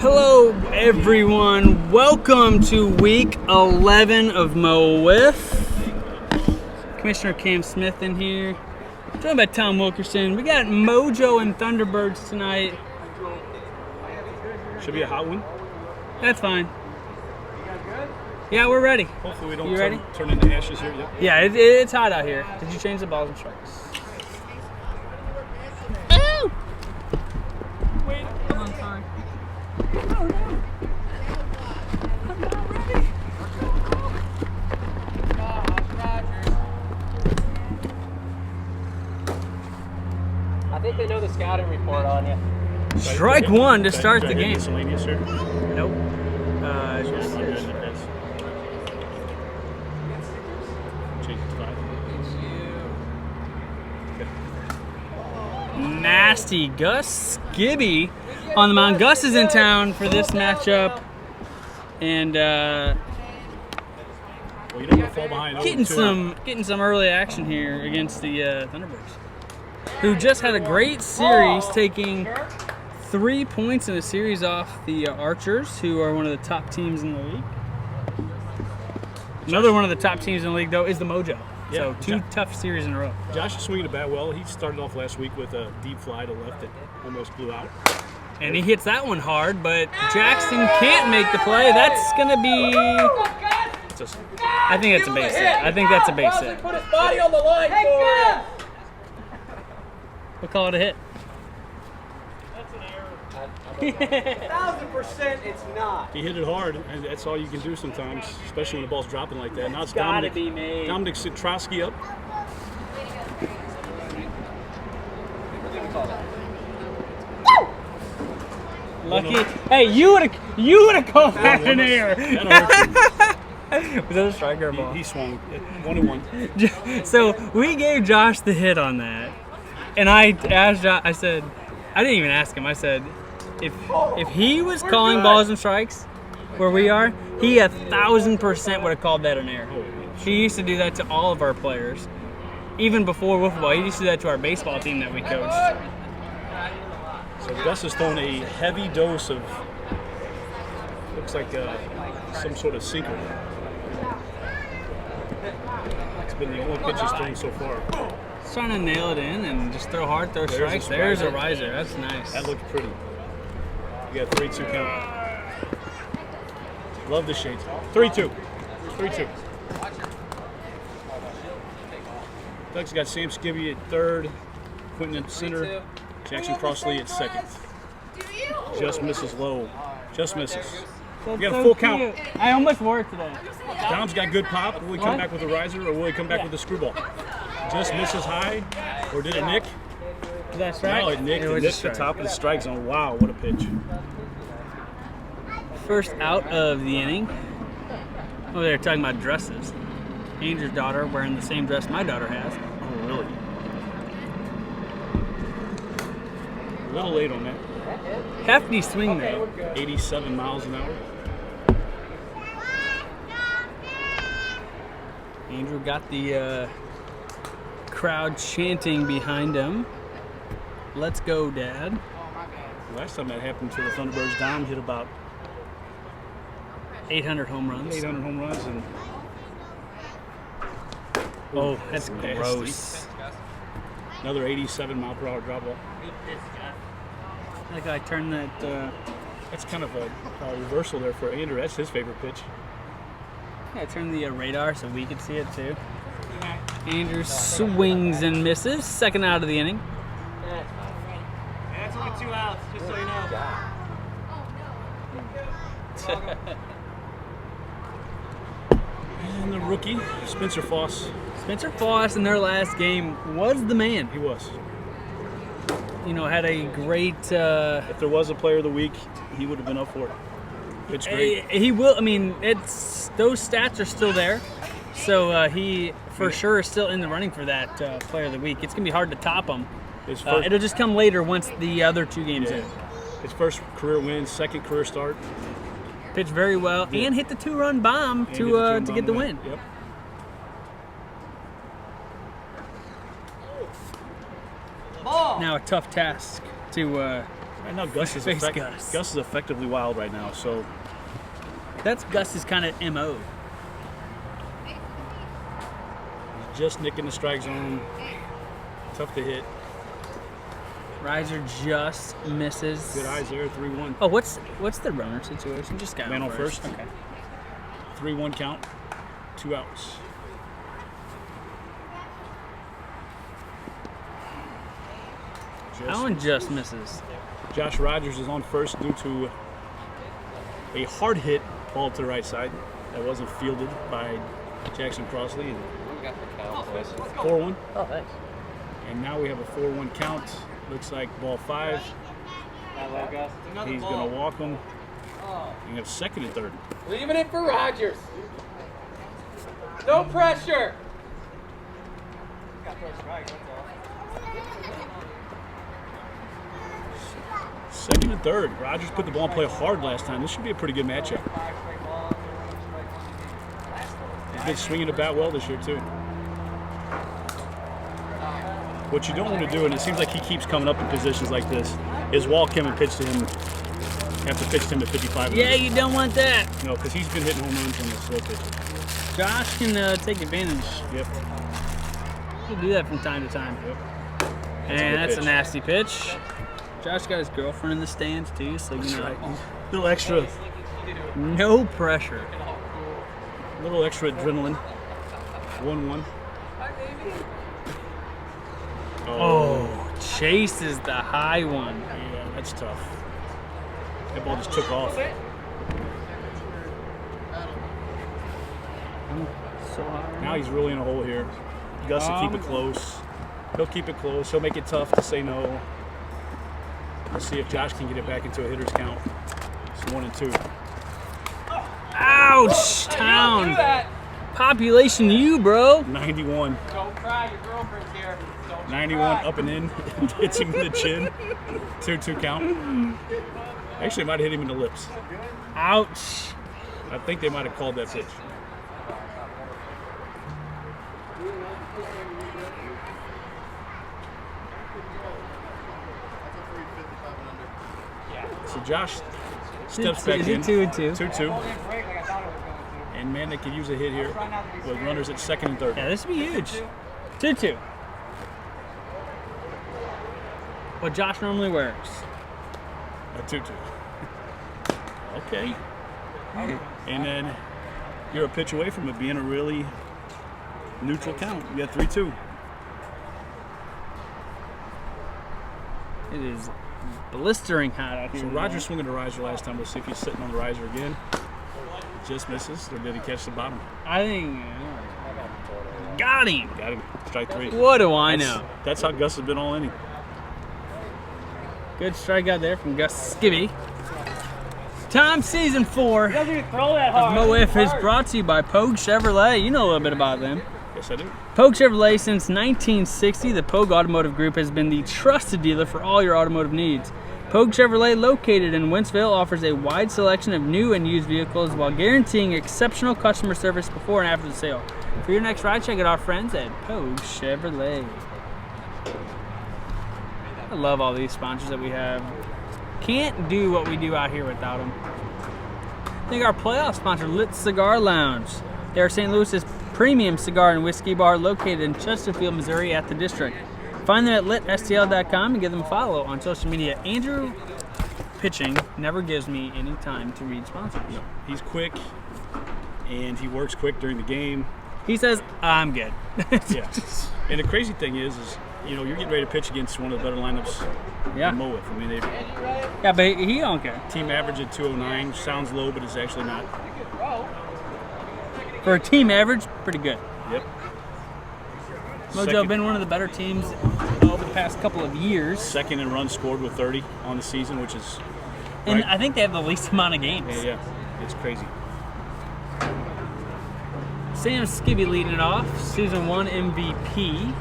Hello everyone, welcome to week 11 of Mo WIFF. Commissioner Cam Smith in here, joined by Tom Wilkerson. We got Mojo and Thunderbirds tonight. Should be a hot one. That's fine. Yeah, we're ready. Hopefully we don't You ready? turn into ashes here. Yep. Yeah, it's hot out here. Did you change the balls and strikes? Oh! Wait, hold on, sorry. Oh no! I'm not ready. I think they know the scouting report on you. Strike one to start the game. Miscellaneous here. Nope. Just change it to 5. Nasty Gus Skibby on the mound. Gus is in town for this matchup, and Well, you don't want to fall behind. getting some early action here against the Thunderbirds, who just had a great series, taking 3 points in a series off the Archers, who are one of the top teams in the league. Another one of the top teams in the league, though, is the Mojo. So two tough series in a row. Josh is swinging the bat well. He started off last week with a deep fly to left that almost blew out. And he hits that one hard, but Jackson can't make the play. That's going to be... I think that's a base hit. I think that's a base hit. Put his body on the line for it. We'll call it a hit. That's an error. 1,000% it's not. He hit it hard, and that's all you can do sometimes, especially when the ball's dropping like that. Now it's Gotta Dominic, be made. Dominic Citrosky up. Lucky. Hey, you would have called that an error. Was that a strike or a ball? He swung 1-1. So we gave Josh the hit on that, and I asked Josh. I said, I didn't even ask him. I said, if he was calling balls and strikes where we are, he 1,000% would have called that an error. He used to do that to all of our players, even before Wiffle Ball. He used to do that to our baseball team that we coached. So Gus has thrown a heavy dose of, looks like some sort of sinker. It's been the only pitch he's thrown so far. Just trying to nail it in and just throw hard, throw strikes. There's a riser. That's nice. That looked pretty. You got 3-2 count. Love the shades. 3-2. 3-2. Doug's got Sam Skibby at third, Quentin at center, Jackson Crossley at second. Just misses low. Just misses. That's You got a so full cute. count. I almost wore it today. Dom's got good pop. Will he come back with a riser or will he come back with a screwball? Just misses high, or did it nick? Is that strike? No, it nicked. It It was nicked a the strike. top of the strike zone. Wow, what a pitch. First out of the inning. Oh, they're talking about dresses. Andrew's daughter wearing the same dress my daughter has. Oh, really? A little late on that. Hefty swing though. 87 miles an hour. Andrew got the crowd chanting behind him. Let's go, Dad. Last time that happened to the Thunderbirds, Dom hit about 800 home runs. 800 home runs. And Oh, that's nasty. gross. Another 87 mile per hour drop ball. Like I turned that. That's kind of a reversal there for Andrew. That's his favorite pitch. I turned the radar so we could see it too. Andrew swings and misses. Second out of the inning. That's only 2 outs, just so you know. And the rookie, Spencer Foss. Spencer Foss in their last game was the man. He was. You know, had a great. If there was a player of the week, he would have been up for it. Pitched great. He will. I mean, it's those stats are still there, so he for sure is still in the running for that player of the week. It's gonna be hard to top him. It'll just come later once the other 2 games in. His first career win, second career start. Pitched very well and hit the 2-run bomb to get the win. Yep. Now a tough task to Right now, Gus is effectively wild right now. So that's Gus's kind of MO. he's just nicking the strike zone. Tough to hit. Riser just misses. Good eyes there. 3-1. Oh, what's the runner situation? Just got Man on first. Okay. 3-1 count. 2 outs. That one just misses. Josh Rogers is on first due to a hard hit ball to the right side that wasn't fielded by Jackson Crossley. And 4-1. Oh, thanks. And now we have a 4-1 count. Looks like ball 5. He's going to walk him. You have second and third. Leaving it for Rogers. No pressure. Second and third. Rogers put the ball in play hard last time. This should be a pretty good matchup. He's been swinging the bat well this year, too. What you don't want to do, and it seems like he keeps coming up in positions like this, is walk him and pitch to him. Have to pitch to him at 55. Yeah, you don't want that. No, because he's been hitting home runs on the slow pitch. Josh can take advantage. Yep. He'll do that from time to time. Yep. And that's a pitch. nasty pitch. Josh got his girlfriend in the stands too, so you know, Little extra no pressure. Little extra adrenaline. 1-1. Oh, chases the high one. Yeah, that's tough. That ball just took off. So high. Now he's really in a hole here. Gus will keep it close. He'll keep it close. He'll make it tough to say no. Let's see if Josh can get it back into a hitter's count. It's 1 and 2. Ouch! Town. Population you, bro. 91. Don't cry, your girlfriend's here. Don't 91 cry. up and in. Hits him in the chin. 2-2 count. Actually, might have hit him in the lips. Ouch. I think they might have called that pitch. So Josh steps back in. 2 and 2. 2-2. And man, they could use a hit here with runners at second and third. Yeah, this would be huge. 2-2. What Josh normally wears. A 2-2. Okay. And then you're a pitch away from it being a really neutral count. You got 3-2. It is blistering hot out here. So Rogers swinging the riser last time. We'll see if he's sitting on the riser again. Just misses. Or did he catch the bottom? I think got him. Got him. Strike 3. What do I know? That's how Gus has been all inning. Good strikeout there from Gus Skibby. Time season 4 of Mo WIFF is brought to you by Pogue Chevrolet. You know a little bit about them. Yes, I do. Pogue Chevrolet since 1960, the Pogue Automotive Group has been the trusted dealer for all your automotive needs. Pogue Chevrolet, located in Wentzville, offers a wide selection of new and used vehicles while guaranteeing exceptional customer service before and after the sale. For your next ride, check out our friends at Pogue Chevrolet. I love all these sponsors that we have. Can't do what we do out here without them. I think our playoff sponsor, Lit Cigar Lounge. They are St. Louis's premium cigar and whiskey bar located in Chesterfield, Missouri at the district. Find them at litstl.com and give them a follow on social media. Andrew pitching never gives me any time to read sponsors. No, he's quick, and he works quick during the game. He says, I'm good. Yeah. And the crazy thing is you know, you're getting ready to pitch against one of the better lineups in Mo WIFF. I mean, Yeah, but he don't care. team average at 209 sounds low, but it's actually not. For a team average, pretty good. Yep. Mojo Second- been one of the better teams over the past couple of years. Second in runs scored with 30 on the season, which is And right. I think they have the least amount of games. Yeah, it's crazy. Sam Skibby leading it off, season 1 MVP.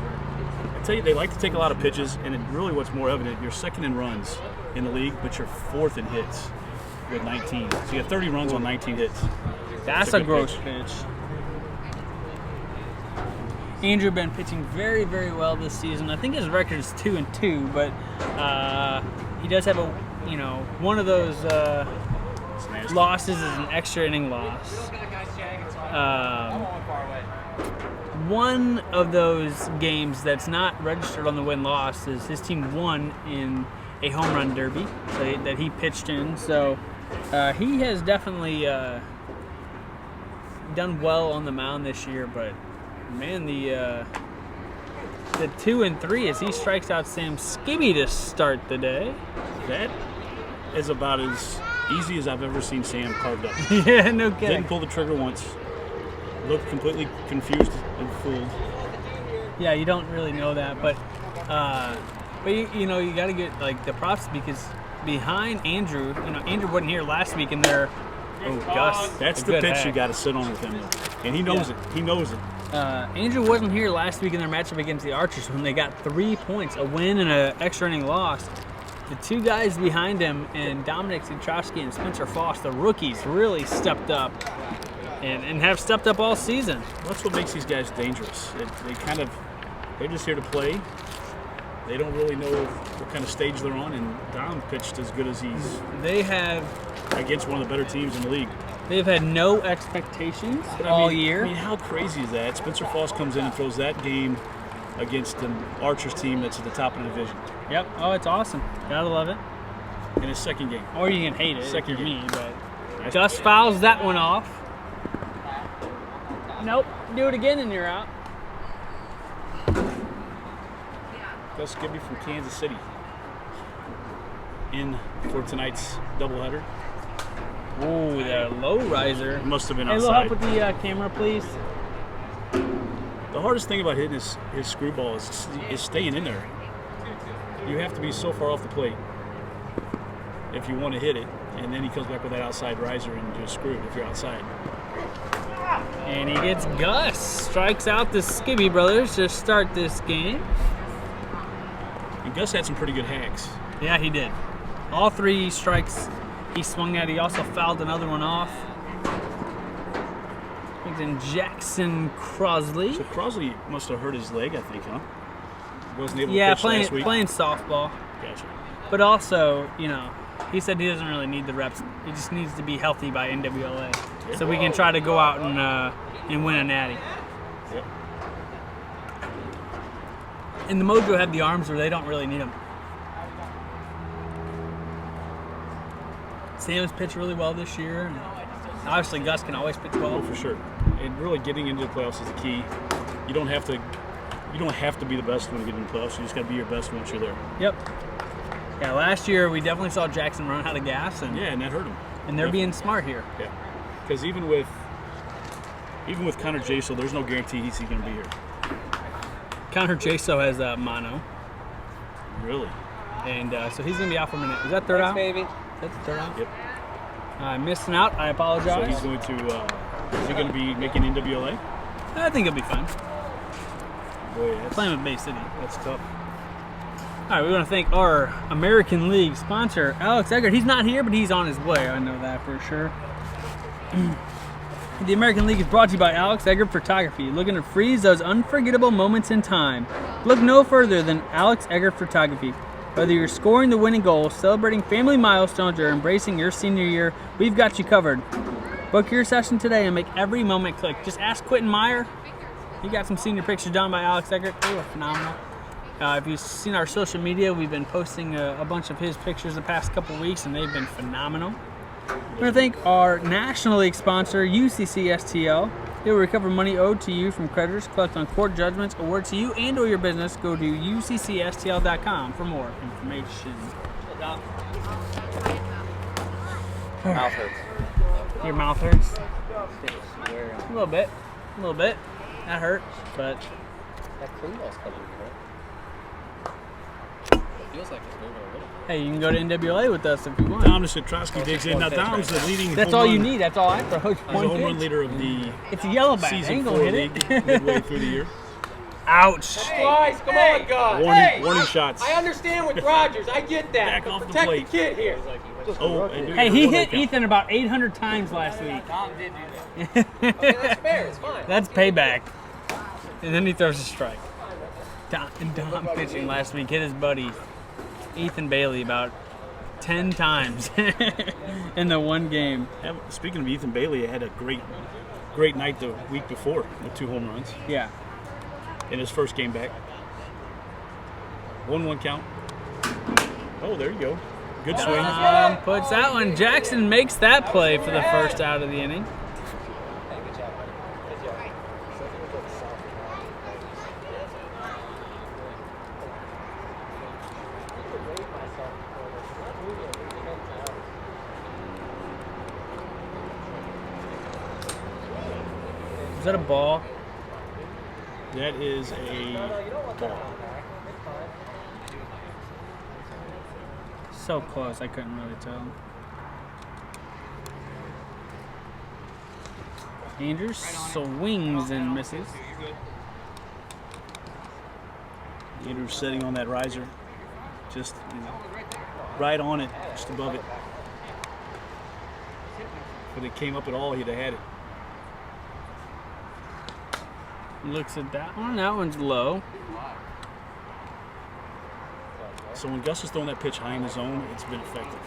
I tell you, they like to take a lot of pitches, and really what's more evident, you're second in runs in the league, but you're fourth in hits with 19. So you have 30 runs on 19 hits. That's a a good gross pitch. pitch. Andrew been pitching very, very well this season. I think his record is 2-2, but he does have a, you know, one of those losses is an extra inning loss. One of those games that's not registered on the win-loss is his team won in a home run derby that he pitched in. So he has definitely done well on the mound this year. But man, the 2 and 3 as he strikes out Sam Skibby to start the day. That is about as easy as I've ever seen Sam carved up. Yeah, no kidding. Didn't pull the trigger once. Looked completely confused and fooled. Yeah, you don't really know that, but you know, you got to get like the props because behind Andrew, you know, Andrew wasn't here last week, and they're Gus. That's the pitch you got to sit on with him, and he knows it. He knows it. Andrew wasn't here last week in their matchup against the Archers when they got 3 points, a win and an extra inning loss. The two guys behind him, and Dominic Citrowski and Spencer Foss, the rookies, really stepped up. And have stepped up all season. That's what makes these guys dangerous. They're just here to play. They don't really know what kind of stage they're on, and Dom pitched as good as They have against one of the better teams in the league. They've had no expectations all year. I mean, how crazy is that? Spencer Foss comes in and throws that game against an Archers team that's at the top of the division. Yep. Oh, it's awesome. Gotta love it. In his second game. Or you can hate it Second if you're game. me, but Gus fouls that one off. Nope. Do it again and you're out. Gus Skibby from Kansas City in for tonight's doubleheader. Ooh, the low riser. It must have been Hey, a little outside. help with the camera, please. The hardest thing about hitting his screwball is staying in there. You have to be so far off the plate if you want to hit it, and then he comes back with that outside riser and you're screwed if you're outside. And he gets Gus. Strikes out the Skibby brothers to start this game. And Gus had some pretty good hacks. Yeah, he did. All 3 strikes he swung at. He also fouled another one off. Brings in Jackson Crosley. So Crosley must have hurt his leg, I think, huh? Wasn't able to pitch last week. Playing softball. Gotcha. But also, you know, he said he doesn't really need the reps. He just needs to be healthy by NWLA. Yep. So we can try to go out and win a natty. Yep. And the Mojo have the arms where they don't really need them. Sam's pitched really well this year. And obviously, Gus can always pitch well. Oh, for sure. And really getting into the playoffs is the key. You don't have to be the best when you get into the playoffs. You just got to be your best once you're there. Yep. Yeah, last year we definitely saw Jackson run out of gas, and Yeah, and that hurt him. and they're being smart here. Yeah. Because even with Connor Jaso, there's no guarantee he's going to be here. Connor Jaso has mono, Really? and so he's going to be out for a minute. Is that third out? Baby. That's the third out? Yep. I'm missing out. I So apologize. he's going to. Is he going to be making NWLA? I think he'll be fine. Boy, Playing with Bay City. that's tough. All right, we want to thank our American League sponsor, Alex Eggert. He's not here, but he's on his way. I know that for sure. The American League is brought to you by Alex Eggert Photography. Looking to freeze those unforgettable moments in time? Look no further than Alex Eggert Photography. Whether you're scoring the winning goal, celebrating family milestones, or embracing your senior year, we've got you covered. Book your session today and make every moment click. Just ask Quentin Meyer. He got some senior pictures done by Alex Eggert. They were phenomenal. If you've seen our social media, we've been posting a bunch of his pictures the past couple weeks, and they've been phenomenal. I want to thank our National League sponsor, UCCSTL. It will recover money owed to you from creditors, collect on court judgments, awarded to you and or your business. Go to uccstl.com for more information. Mouth hurts. Your mouth hurts? A little bit. A little bit. That hurt, but... That clean ball's coming, right? It feels like it's moving a little. Hey, you can go to NWA with us if you want. Dom Citrowski digs in. Now, Dom's the leading That's home all run, you need. That's all I throw. He's the home run leader of the It's a yellow bat. season Ain't 4 gonna hit league it. midway through the year. Ouch. Guys, come on, God. Warning shots. I understand with Rogers. I get that. Back off the Protect plate. the kid here. Oh, and do Hey, your he auto hit count. Ethan about 800 times last week. Okay, that's fair. It's fine. That's payback. And then he throws a strike. Dom pitching last week hit his buddy Ethan Bailey about 10 times in the one game. Speaking of Ethan Bailey, had a great night the week before with 2 home runs Yeah. in his first game back. 1-1 count. Oh, there you go. Good swing. Puts that one. Jackson makes that play for the first out of the inning. Is that a ball? That is a ball. So close, I couldn't really tell. Andrews swings and misses. Andrews sitting on that riser, just right on it, just above it. If it came up at all, he'd have had it. Looks at that one. That one's low. So when Gus is throwing that pitch high in the zone, it's been effective.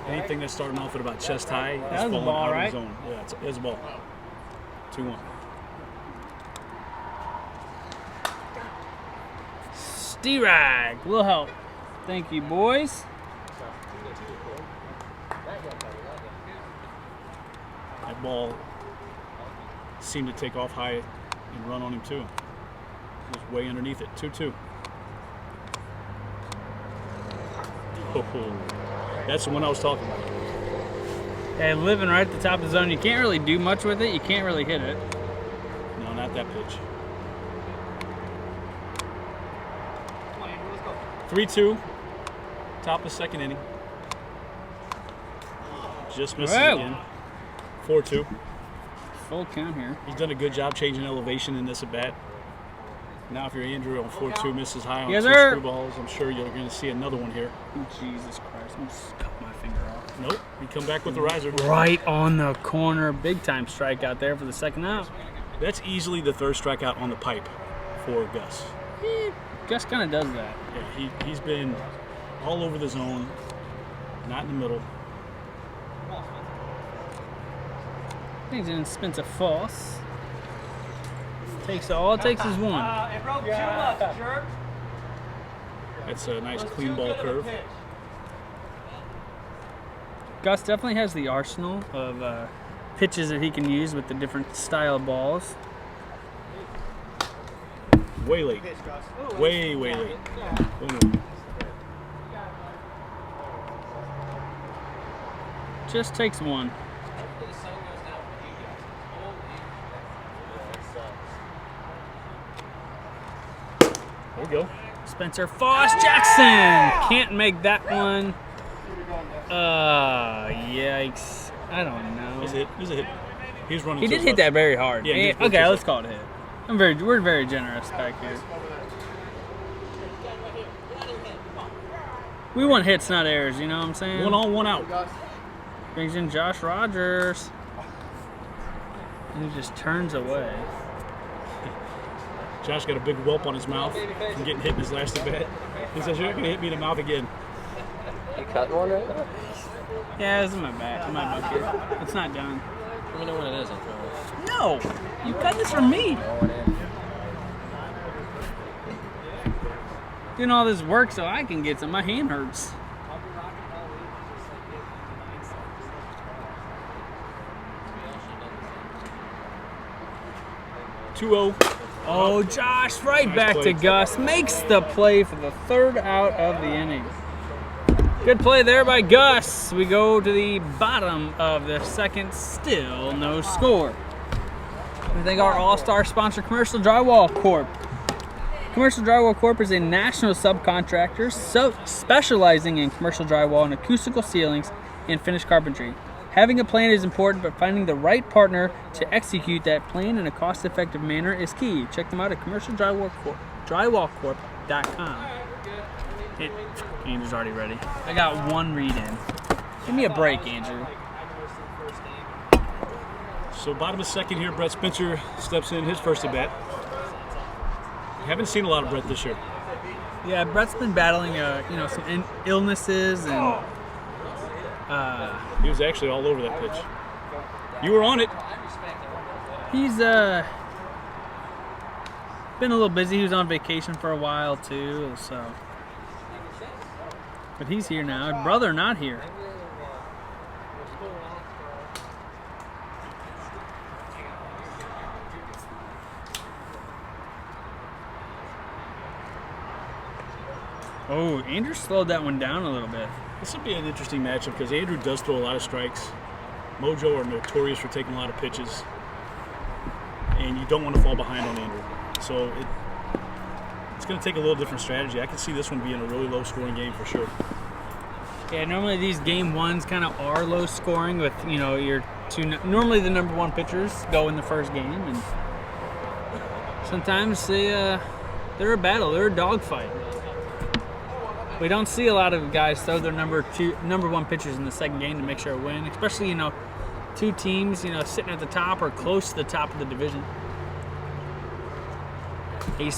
Anything that's starting off at about chest high That is was a falling ball, out right? of the zone. Yeah, it's a ball. 2-1. Sterag will help. Thank you, boys. That ball seemed to take off high and run on him too. It was way underneath it. 2-2. Oh, that's the one I was talking about. Hey, living right at the top of the zone, you can't really do much with it. You can't really hit it. No, not that pitch. 3-2. Top of second inning. Just misses Whoa. again. 4-2. Full count here. He's done a good job changing elevation in this at bat. Now, if you're Andrew on 4-2, misses high on Yes, 2 sir. screw balls, I'm sure you're going to see another one here. Oh, Jesus Christ. I'm just cut my finger off. Nope. He come back with the riser. Right on the corner. Big time strikeout there for the second out. That's easily the third strikeout on the pipe for Gus. Gus kind of does that. Yeah, he's been all over the zone, not in the middle. He's in Spencer Foss. All it takes is one. That's a nice clean ball curve. Gus definitely has the arsenal of pitches that he can use with the different style balls. Way late. Way late. Boom. Just takes one. There we go. Spencer Foss Jackson can't make that one. Yikes. I don't know. It was a hit. He was running. He to did his hit left. that very hard. Yeah, he was Okay, to let's his call it a hit. We're very generous back here. We want hits, not errors. You know what I'm saying? 1 on, 1 out. Brings in Josh Rogers. And he just turns away. Josh got a big whelp on his mouth from getting hit in his last at bat. He says, "You're not going to hit me in the mouth again." You cutting one right now? Yeah, this is my back. My bucket. It's not done. Let me know when it is. I'll throw it. No! You cut this from me! Throw it in. Doing all this work so I can get some. My hand hurts. Oh, Josh, right Nice back play. to Gus. Makes the play for the third out of the inning. Good play there by Gus. We go to the bottom of the second, still no score. We thank our all-star sponsor, Commercial Drywall Corp. Commercial Drywall Corp is a national subcontractor specializing in commercial drywall and acoustical ceilings and finished carpentry. Having a plan is important, but finding the right partner to execute that plan in a cost-effective manner is key. Check them out at commercialdrywallcorp.com. Andrew's already ready. I got one read in. Give me a break, Andrew. So bottom of second here, Brett Spencer steps in his first at bat. Haven't seen a lot of Brett this year. Yeah, Brett's been battling, some illnesses and He was actually all over that pitch. You were on it. He's been a little busy. He was on vacation for a while too, so. But he's here now. His brother not here. Oh, Andrew slowed that one down a little bit. This will be an interesting matchup because Andrew does throw a lot of strikes. Mojo are notorious for taking a lot of pitches. And you don't want to fall behind on Andrew. So it's going to take a little different strategy. I can see this one being a really low-scoring game for sure. Yeah, normally these game ones kind of are low scoring with, you know, your two. Normally the number one pitchers go in the first game, and sometimes they're a battle, they're a dogfight. We don't see a lot of guys throw their number one pitchers in the second game to make sure a win, especially, you know, two teams, you know, sitting at the top or close to the top of the division. A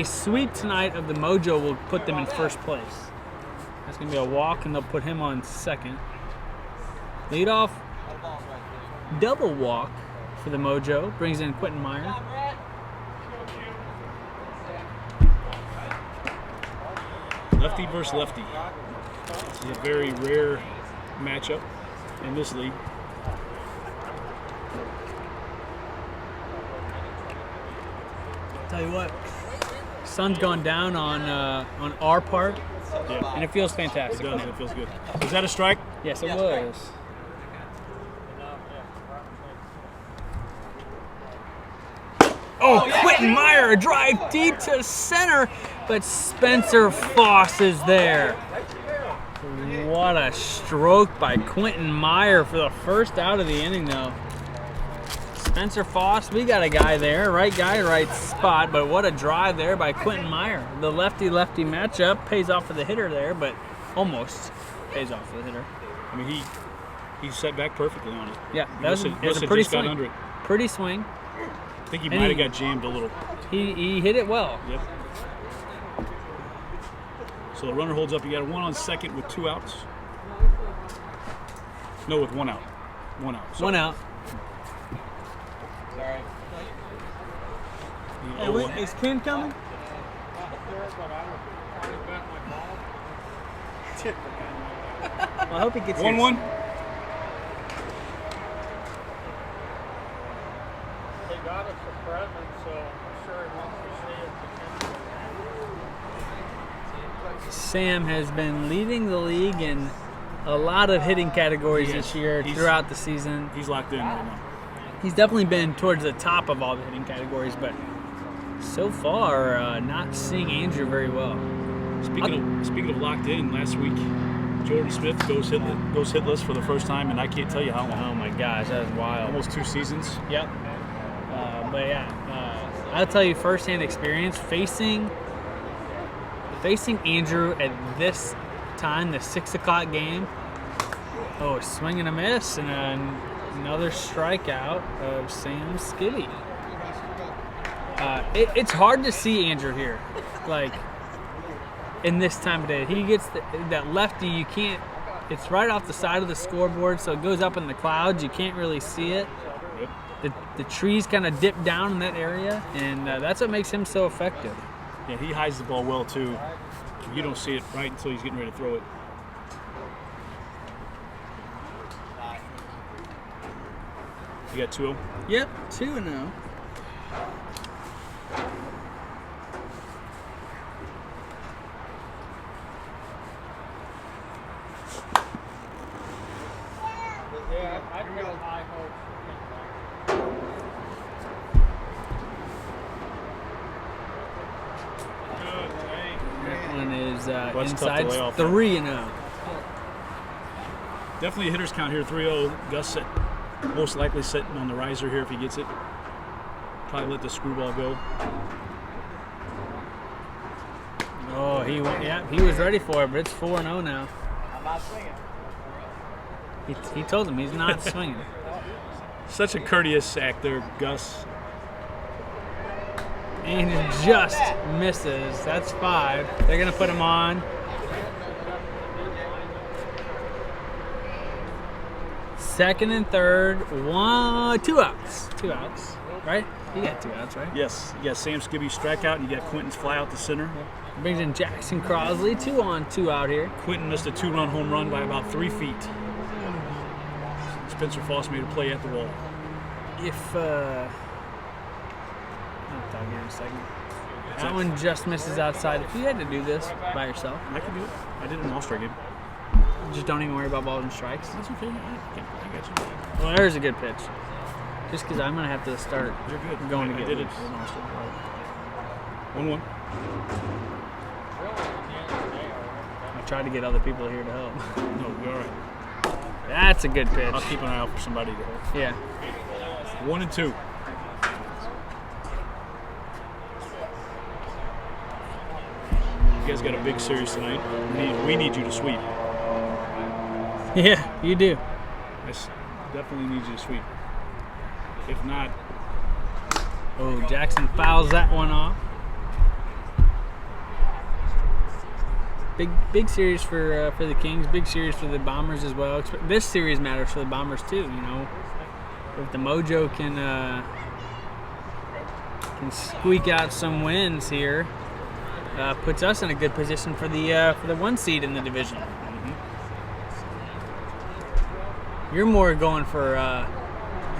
sweep tonight of the Mojo will put them in first place. That's going to be a walk, and they'll put him on second. Leadoff double walk for the Mojo. Brings in Quentin Meyer. Lefty versus lefty. This is a very rare matchup in this league. Tell you what, sun's gone down on our part, Yeah. and it feels fantastic. It does. It feels good. Was that a strike? Yes, it was. Oh, Quentin Meyer, a drive deep to center, but Spencer Foss is there. What a stroke by Quentin Meyer for the first out of the inning, though. Spencer Foss, we got a guy there, right guy, right spot, but what a drive there by Quentin Meyer. The lefty-lefty matchup pays off for the hitter there, but almost pays off for the hitter. I mean, he set back perfectly on it. Yeah, that was a pretty just got swing. under it. Pretty swing. I think he And might have got jammed a little. He hit it well. Yep. So the runner holds up. You got a one on second with 2 outs. No, with 1 out. 1 out. Sorry. 1 out. Hey, wait, Is Ken coming? Well, I hope he gets 1-1. He got us a present, so I'm sure he wants to see it. Sam has been leading the league in a lot of hitting categories this year throughout the season. He's locked in right now. He's definitely been towards the top of all the hitting categories, but so far, not seeing Andrew very well. Speaking of locked in, last week Jordan Smith goes hitless for the first time, and I can't tell you how long. Oh my gosh, that was wild. Almost 2 seasons. Yep. But yeah, I'll tell you firsthand experience facing Andrew at this time, the 6 o'clock game. Oh, swing and a miss, and another strikeout of Sam Skibby. It's hard to see Andrew here, like in this time of day. He gets that lefty. You can't. It's right off the side of the scoreboard, so it goes up in the clouds. You can't really see it. Yep. The trees kind of dip down in that area, and that's what makes him so effective. Yeah, he hides the ball well too. You don't see it right until he's getting ready to throw it. You got 2-0. Yep, 2-0. Yeah, I've got high hopes. That one is Well, that's tough to inside lay off. 3-0. Definitely a hitter's count here, 3-0. Gus most likely sitting on the riser here if he gets it. Probably let the screwball go. Oh, he was ready for it, but it's 4-0 now. I'm not swinging. He told him he's not swinging. Such a courteous act there, Gus. And it just misses. That's 5. They're going to put him on. second and third, 2 outs. 2 outs, right? You got 2 outs, right? Yes. You got Sam Skibby strike out, and you got Quentin's fly out to center. Brings in Jackson Crosley, 2 on, 2 out here. Quentin missed a 2-run home run by about 3 feet. Spencer Foss made a play at the wall. I'll talk here in a second. That one just misses outside. If you had to do this by yourself, I can do it. I did it in an All-Star game. just don't even worry about balls and strikes. That's okay. I got you. Well, there's a good pitch. Just because I'm going to have to start You're good. going to I get did it. loose. 1-1. I tried to get other people here to help. No, we're all right. That's a good pitch. I'll keep an eye out for somebody to help. Yeah. 1-2. You guys got a big series tonight. We need you to sweep. Yeah, you do. I definitely need you to sweep. If not, Oh, Jackson fouls that one off. Big series for the Kings. Big series for the Bombers as well. This series matters for the Bombers too. You know, if the Mojo can squeak out some wins here, puts us in a good position for the 1 seed in the division. You're more going for,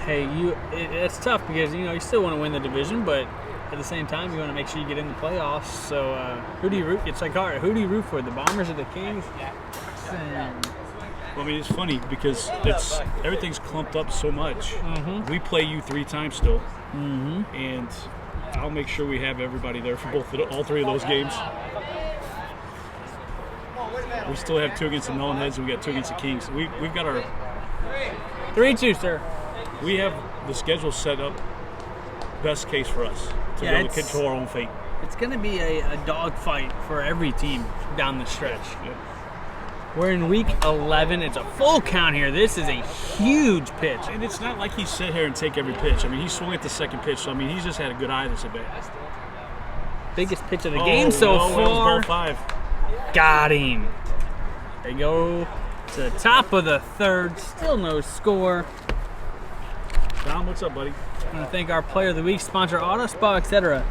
it's tough because, you know, you still want to win the division, but at the same time, you want to make sure you get in the playoffs. So who do you root? It's like, all right, who do you root for? The Bombers or the Kings? well, I mean, it's funny because everything's clumped up so much. We play you 3 times still, and I'll make sure we have everybody there for all 3 of those games. We still have 2 against the Melonheads, and we got 2 against the Kings. We've got our 3-2, sir. we have the schedule set up best case for us to be able to control our own fate. It's going to be a dogfight for every team down the stretch. Yeah. We're in week 11. It's a full count here. This is a huge pitch. And it's not like he sit here and take every pitch. I mean, he swung at the second pitch, so I mean, he's just had a good eye this at bat. Biggest pitch of the game so no, far. That was ball 5. Got him. They go to the top of the third. Still no score. Tom, what's up, buddy? I want to thank our Player of the Week sponsor, Auto Spa, etc.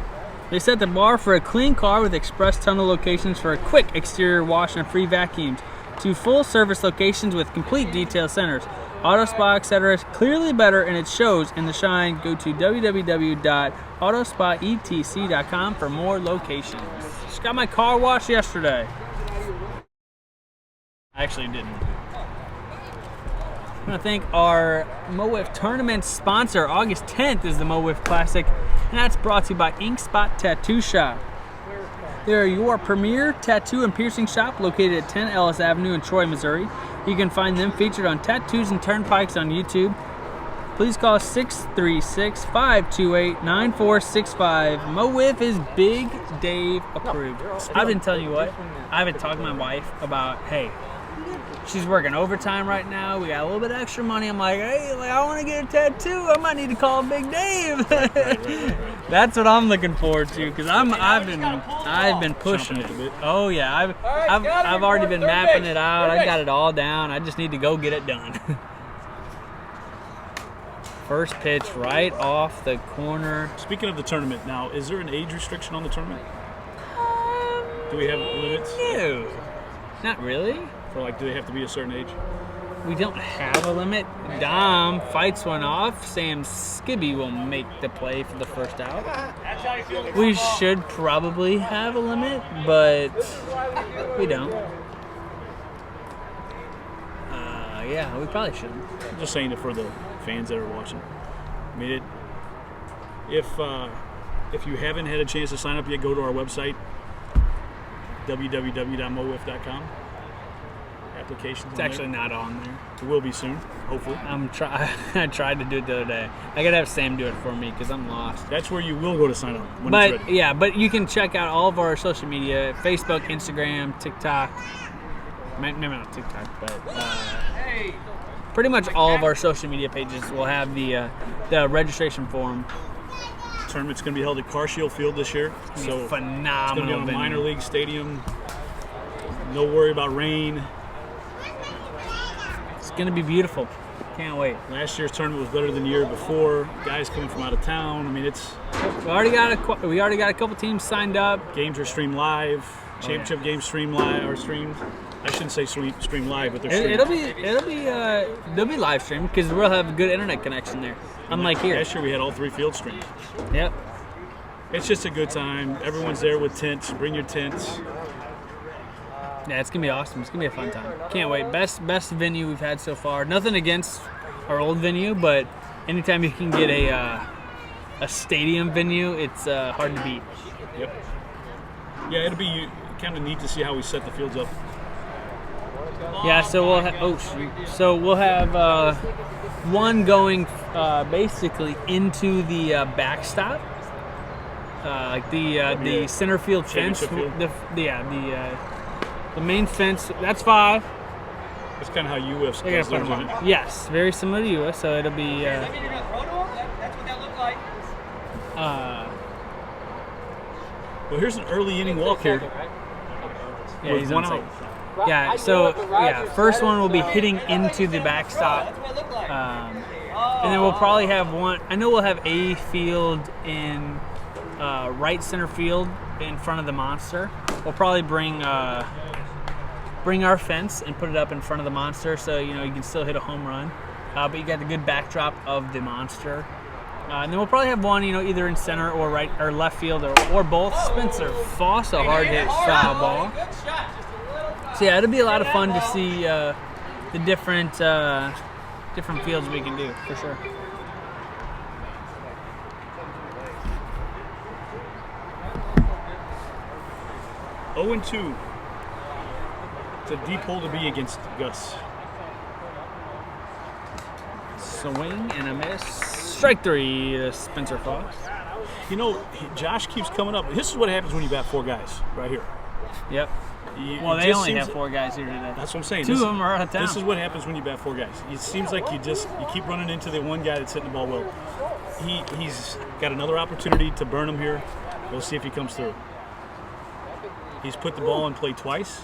They set the bar for a clean car with express tunnel locations for a quick exterior wash and free vacuums, to full service locations with complete detail centers. Auto Spa, etc. is clearly better, and it shows in the shine. Go to www.autospaetc.com for more locations. Just got my car washed yesterday. I actually didn't. I want to thank our Mo WIFF tournament sponsor. August 10th is the Mo WIFF Classic, and that's brought to you by Ink Spot Tattoo Shop. They're your premier tattoo and piercing shop located at 10 Ellis Avenue in Troy, Missouri. You can find them featured on Tattoos and Turnpikes on YouTube. Please call 636-528-9465. Mo WIFF is Big Dave approved. I've been telling you what, I've been talking to my wife about, hey, she's working overtime right now. We got a little bit of extra money. I'm like, hey, I want to get a tattoo. I might need to call Big Dave. Right. That's what I'm looking forward to because I've been pushing Chomping at the it. bit. Oh yeah, I've already been mapping it out. I got it all down. I just need to go get it done. First pitch right off the corner. Speaking of the tournament, now, is there an age restriction on the tournament? Do we have limits? No, not really. For like, do they have to be a certain age? We don't have a limit. Dom fights one off. Sam Skibby will make the play for the first out. We should probably have a limit, but we don't. Yeah, we probably shouldn't. I'm just saying it for the fans that are watching. I mean, if you haven't had a chance to sign up yet, go to our website, www.mowiff.com. Applications. It's actually not on there. It will be soon, hopefully. I tried to do it the other day. I gotta have Sam do it for me because I'm lost. That's where you will go to sign up when it's But ready. yeah, but you can check out all of our social media: Facebook, Instagram, TikTok. Maybe not TikTok, but pretty much all of our social media pages will have the registration form. The tournament's going to be held at Carshield Field this year. So Phenomenal. it's going to be on a venue. minor league stadium. No worry about rain. It's gonna be beautiful. Can't wait. Last year's tournament was better than the year before. Guys coming from out of town. I mean, We already got a couple teams signed up. games are streamed live. Championship games streamed live or streamed. I shouldn't say stream live, but they're streamed. They'll be live streamed because we'll have a good internet connection there. Unlike here. Last year we had all 3 field streams. Yep. It's just a good time. Everyone's there with tents. Bring your tents. Yeah, it's gonna be awesome. It's gonna be a fun time. Can't wait. Best venue we've had so far. Nothing against our old venue, but anytime you can get a stadium venue, it's hard to beat. Yep. Yeah, it'll be kind of neat to see how we set the fields up. Yeah, so we'll have one going basically into the backstop, like the center field fence. The main fence. That's 5. That's kind of how UWIF's does theirs, isn't it? Yes, very similar to US. So it'll be. That's what that looked like. Well, here's an early inning walk here. Yeah, with he's one on out. site. Yeah, so first one will be hitting into the backstop, and then we'll probably have one. I know we'll have a field in right center field in front of the monster. We'll probably bring our fence and put it up in front of the monster, so you can still hit a home run, but you got the good backdrop of the monster. And then we'll probably have one, either in center or right or left field or both. Spencer Foss, a hard hit foul ball. So yeah, it'll be a lot of fun to see the different fields we can do for sure. Oh and 2. It's a deep hole to be against Gus. Swing and a miss. Strike 3 to Spencer Foss. Josh keeps coming up. This is what happens when you bat 4 guys right here. Yep. Well, they only have 4 guys here today. That's what I'm saying. 2 of them are out of town. This is what happens when you bat 4 guys. It seems like you keep running into the one guy that's hitting the ball well. He's got another opportunity to burn him here. We'll see if he comes through. He's put the ball in play twice.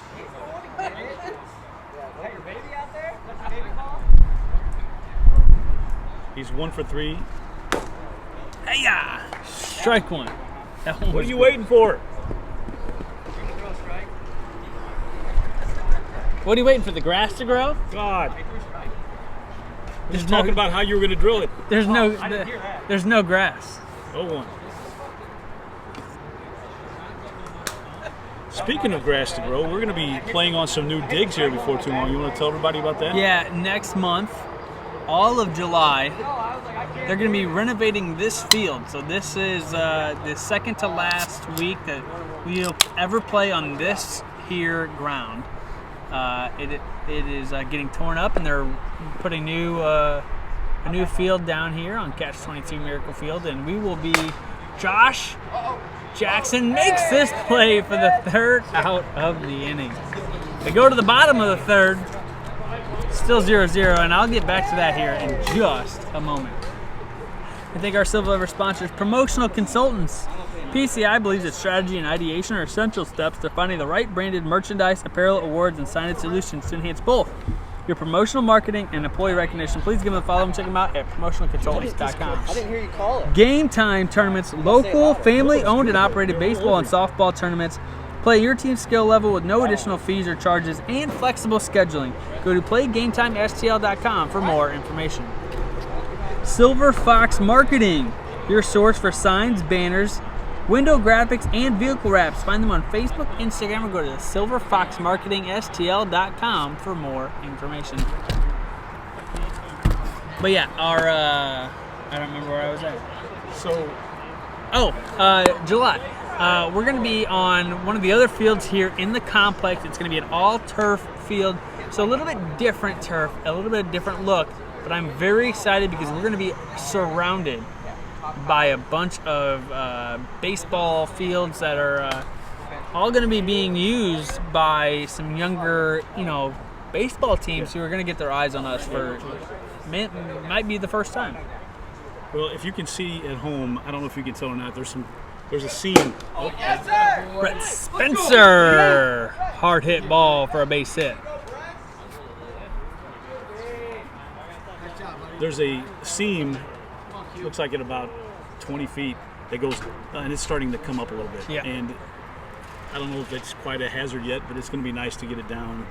He's 1 for 3. Hey-ya! Strike 1. What are you waiting for? What are you waiting for, the grass to grow? God. We're just talking about how you were going to drill it. There's no grass. 0-1. Speaking of grass to grow, we're going to be playing on some new digs here before too long. You want to tell everybody about that? Yeah, next month, all of July, they're going to be renovating this field. So this is the second to last week that we'll ever play on this here ground. It is getting torn up, and they're putting a new field down here on Catch 22 Miracle Field, and we will be Josh Jackson makes this play for the 3rd out of the inning. They go to the bottom of the 3rd, still 0-0, and I'll get back to that here in just a moment. I think our Silver Lever sponsors, Promotional Consultants. PCI believes that strategy and ideation are essential steps to finding the right branded merchandise, apparel, awards, and signage solutions to enhance both your promotional marketing and employee recognition. Please give them a follow and check them out at promotionalconsultants.com. I didn't hear you call it. Game Time tournaments, local, family-owned and operated baseball and softball tournaments. Play your team's skill level with no additional fees or charges and flexible scheduling. Go to playgametimestl.com for more information. Silver Fox Marketing, your source for signs, banners, window graphics, and vehicle wraps. Find them on Facebook, Instagram, or go to silverfoxmarketingstl.com for more information. But yeah, I don't remember where I was at. July. We're going to be on one of the other fields here in the complex. It's going to be an all-turf field, so a little bit different turf, a little bit different look, but I'm very excited because we're going to be surrounded by a bunch of baseball fields that are all going to be being used by some younger, baseball teams who are going to get their eyes on us for might be the first time. Well, if you can see at home, I don't know if you can tell or not. There's a scene. Oh, yes, sir. Brett Spencer, hard hit ball for a base hit. there's a seam, looks like at about 20 feet, that goes, and it's starting to come up a little bit. Yeah. And I don't know if it's quite a hazard yet, but it's going to be nice to get it down.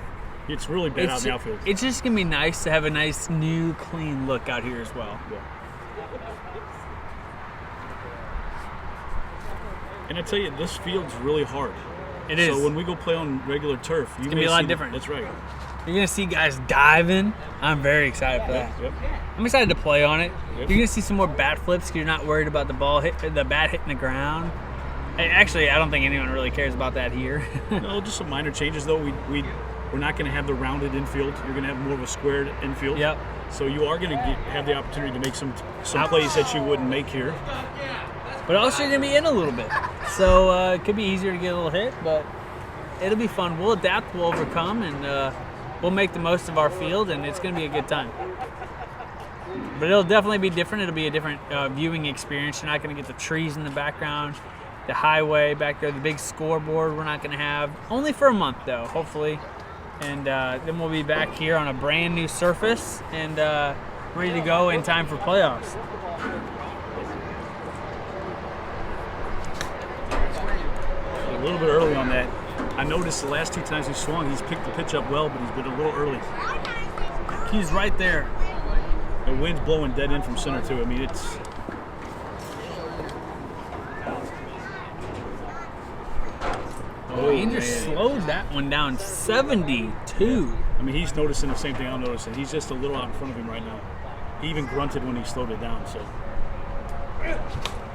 It's really bad out in the outfield. It's just going to be nice to have a nice, new, clean look out here as well. Yeah. And I tell you, this field's really hard. It is. So when we go play on regular turf, It's going to be a lot different. That's right. You're going to see guys diving. I'm very excited for that. Yep. I'm excited to play on it. Yep. You're going to see some more bat flips because you're not worried about the bat hitting the ground. Actually, I don't think anyone really cares about that here. No, just some minor changes, though. We're not going to have the rounded infield. You're going to have more of a squared infield. Yep. So you are going to have the opportunity to make some plays that you wouldn't make here. But also you're going to be in a little bit. So it could be easier to get a little hit, but it'll be fun. We'll adapt, we'll overcome, and we'll make the most of our field, and it's going to be a good time. But it'll definitely be different. It'll be a different viewing experience. You're not going to get the trees in the background, the highway back there, the big scoreboard we're not going to have. Only for a month, though, hopefully. And then we'll be back here on a brand new surface and ready to go in time for playoffs. A little bit early on that. I noticed the last 2 times he swung, he's picked the pitch up well, but he's been a little early. He's right there. The wind's blowing dead in from center, too. I mean, it's... Oh, Andrew slowed that one down 72. I mean, he's noticing the same thing I'm noticing. He's just a little out in front of him right now. He even grunted when he slowed it down, so...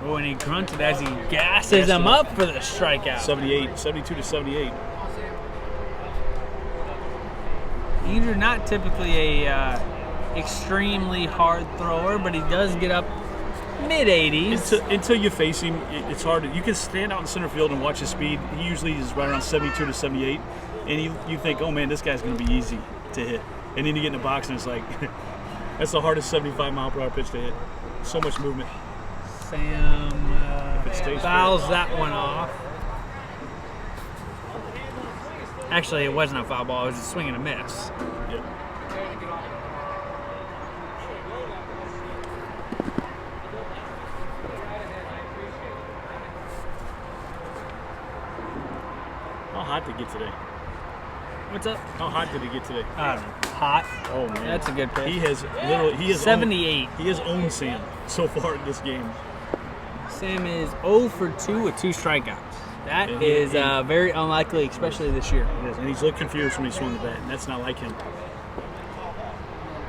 Oh, and he grunted as he gasses him up for the strikeout. 72 to 78. Andrew, not typically a extremely hard thrower, but he does get up mid-80s. Until you face him, it's hard. You can stand out in center field and watch his speed. He usually is right around 72 to 78, and you think, oh man, this guy's going to be easy to hit. And then you get in the box and it's like, that's the hardest 75-mile-per-hour pitch to hit. So much movement. Sam fouls fair. that one off. Actually, it wasn't a foul ball. It was a swing and a miss. Yep. How hot did it get today? What's up? How hot did it get today? Hot. Oh man, That's a good pitch. He has 78. He has owned Sam so far in this game. Sam is 0 for 2 with 2 strikeouts. That is very unlikely, especially this year. Yes, and he's looked confused when he swung the bat, and that's not like him.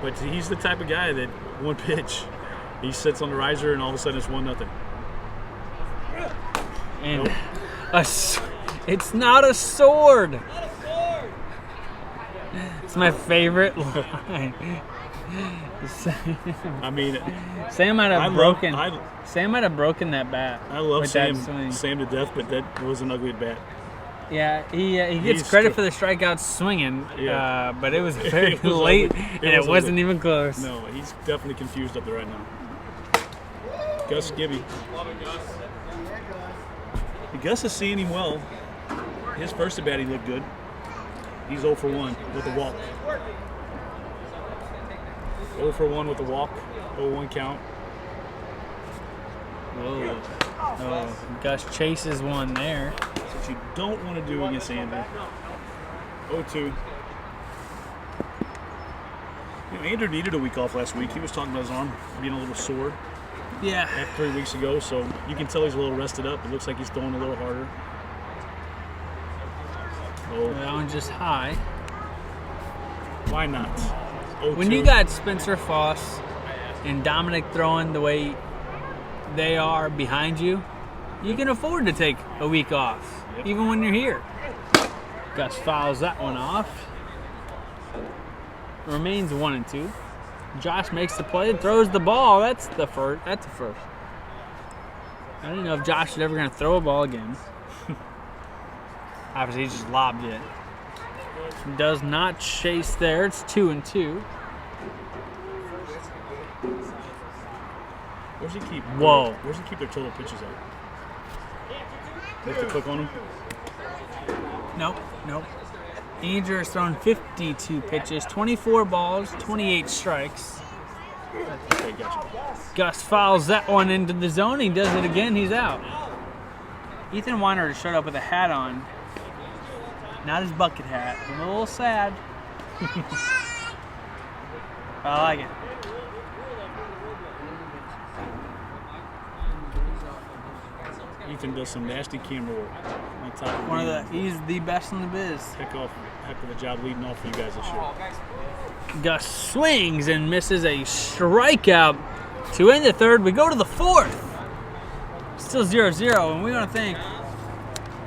But he's the type of guy that one pitch, he sits on the riser, and all of a sudden it's 1-0. And Nope. it's not a sword. It's my favorite line. I mean, Sam might have broken. I Sam might have broken that bat. love with that Sam swing. to death, but that was an ugly bat. Yeah, he gets He's credit for the strikeout swinging, Yeah. but it was very It was late, ugly. and it wasn't ugly. even close. No, he's definitely confused up there right now. Gus Gibby. Gus is seeing him well. His first at bat, he looked good. He's 0 for 1 with a walk. 0 for 1 with a walk. 0-1 count. Whoa. Oh, Gus chases one there. That's what you don't want to do against Andrew. 0-2. You know, Andrew needed a week off last week. He was talking about his arm being a little sore Yeah. after 3 weeks ago, so you can tell he's a little rested up. It looks like he's throwing a little harder. Oh, That one just high. why not? 0-2. When you got Spencer Foss and Dominic throwing the way they are behind you, you can afford to take a week off, Yep. even when you're here. Gus fouls that one off. Remains 1-2. Josh makes the play and throws the ball. That's the first. I didn't know if Josh was ever going to throw a ball again. Obviously, he just lobbed it. Does not chase there. It's 2-2. Where's he keep? Whoa. Where's he keep their total pitches at? You have to click on him. Nope. Andrew has thrown 52 pitches, 24 balls, 28 strikes. Okay, gotcha. Gus fouls that one into the zone. He does it again. He's out. Ethan Weiner showed up with a hat on. Not his bucket hat. I'm a little sad. I like it. Ethan does some nasty camera work. On top of He's the best in the biz. heck of a job leading off for you guys this year. Gus swings and misses a strikeout to end the third. We go to the fourth. Still 0-0, and we want to thank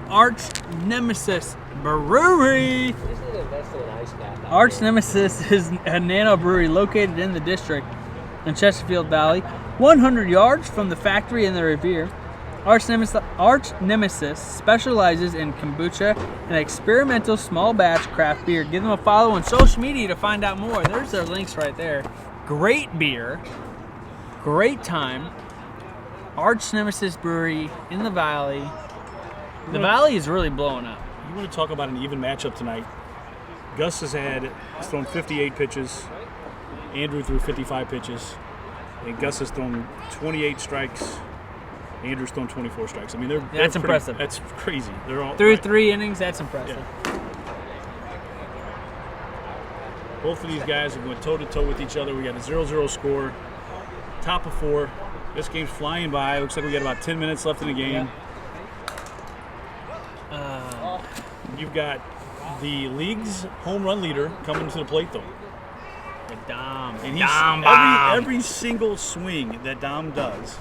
Arch Nemesis Brewery. Arch Nemesis is a nano brewery located in the district in Chesterfield Valley, 100 yards from the factory in the Revere. Arch Nemesis specializes in kombucha and experimental small batch craft beer. Give them a follow on social media to find out more. There's their links right there. Great beer, great time. Arch Nemesis Brewery in the Valley. The Valley is really blowing up. You want to talk about an even matchup tonight? Gus has thrown 58 pitches. Andrew threw 55 pitches. And Gus has thrown 28 strikes. Andrew's thrown 24 strikes. I mean, that's impressive. That's crazy. They're all through 3 innings. That's impressive. Yeah. Both of these guys have went toe-to-toe with each other. We got a 0-0 score. Top of 4. This game's flying by. Looks like we got about 10 minutes left in the game. You've got the league's home run leader coming to the plate, though. Dom. And Dom every single swing that Dom does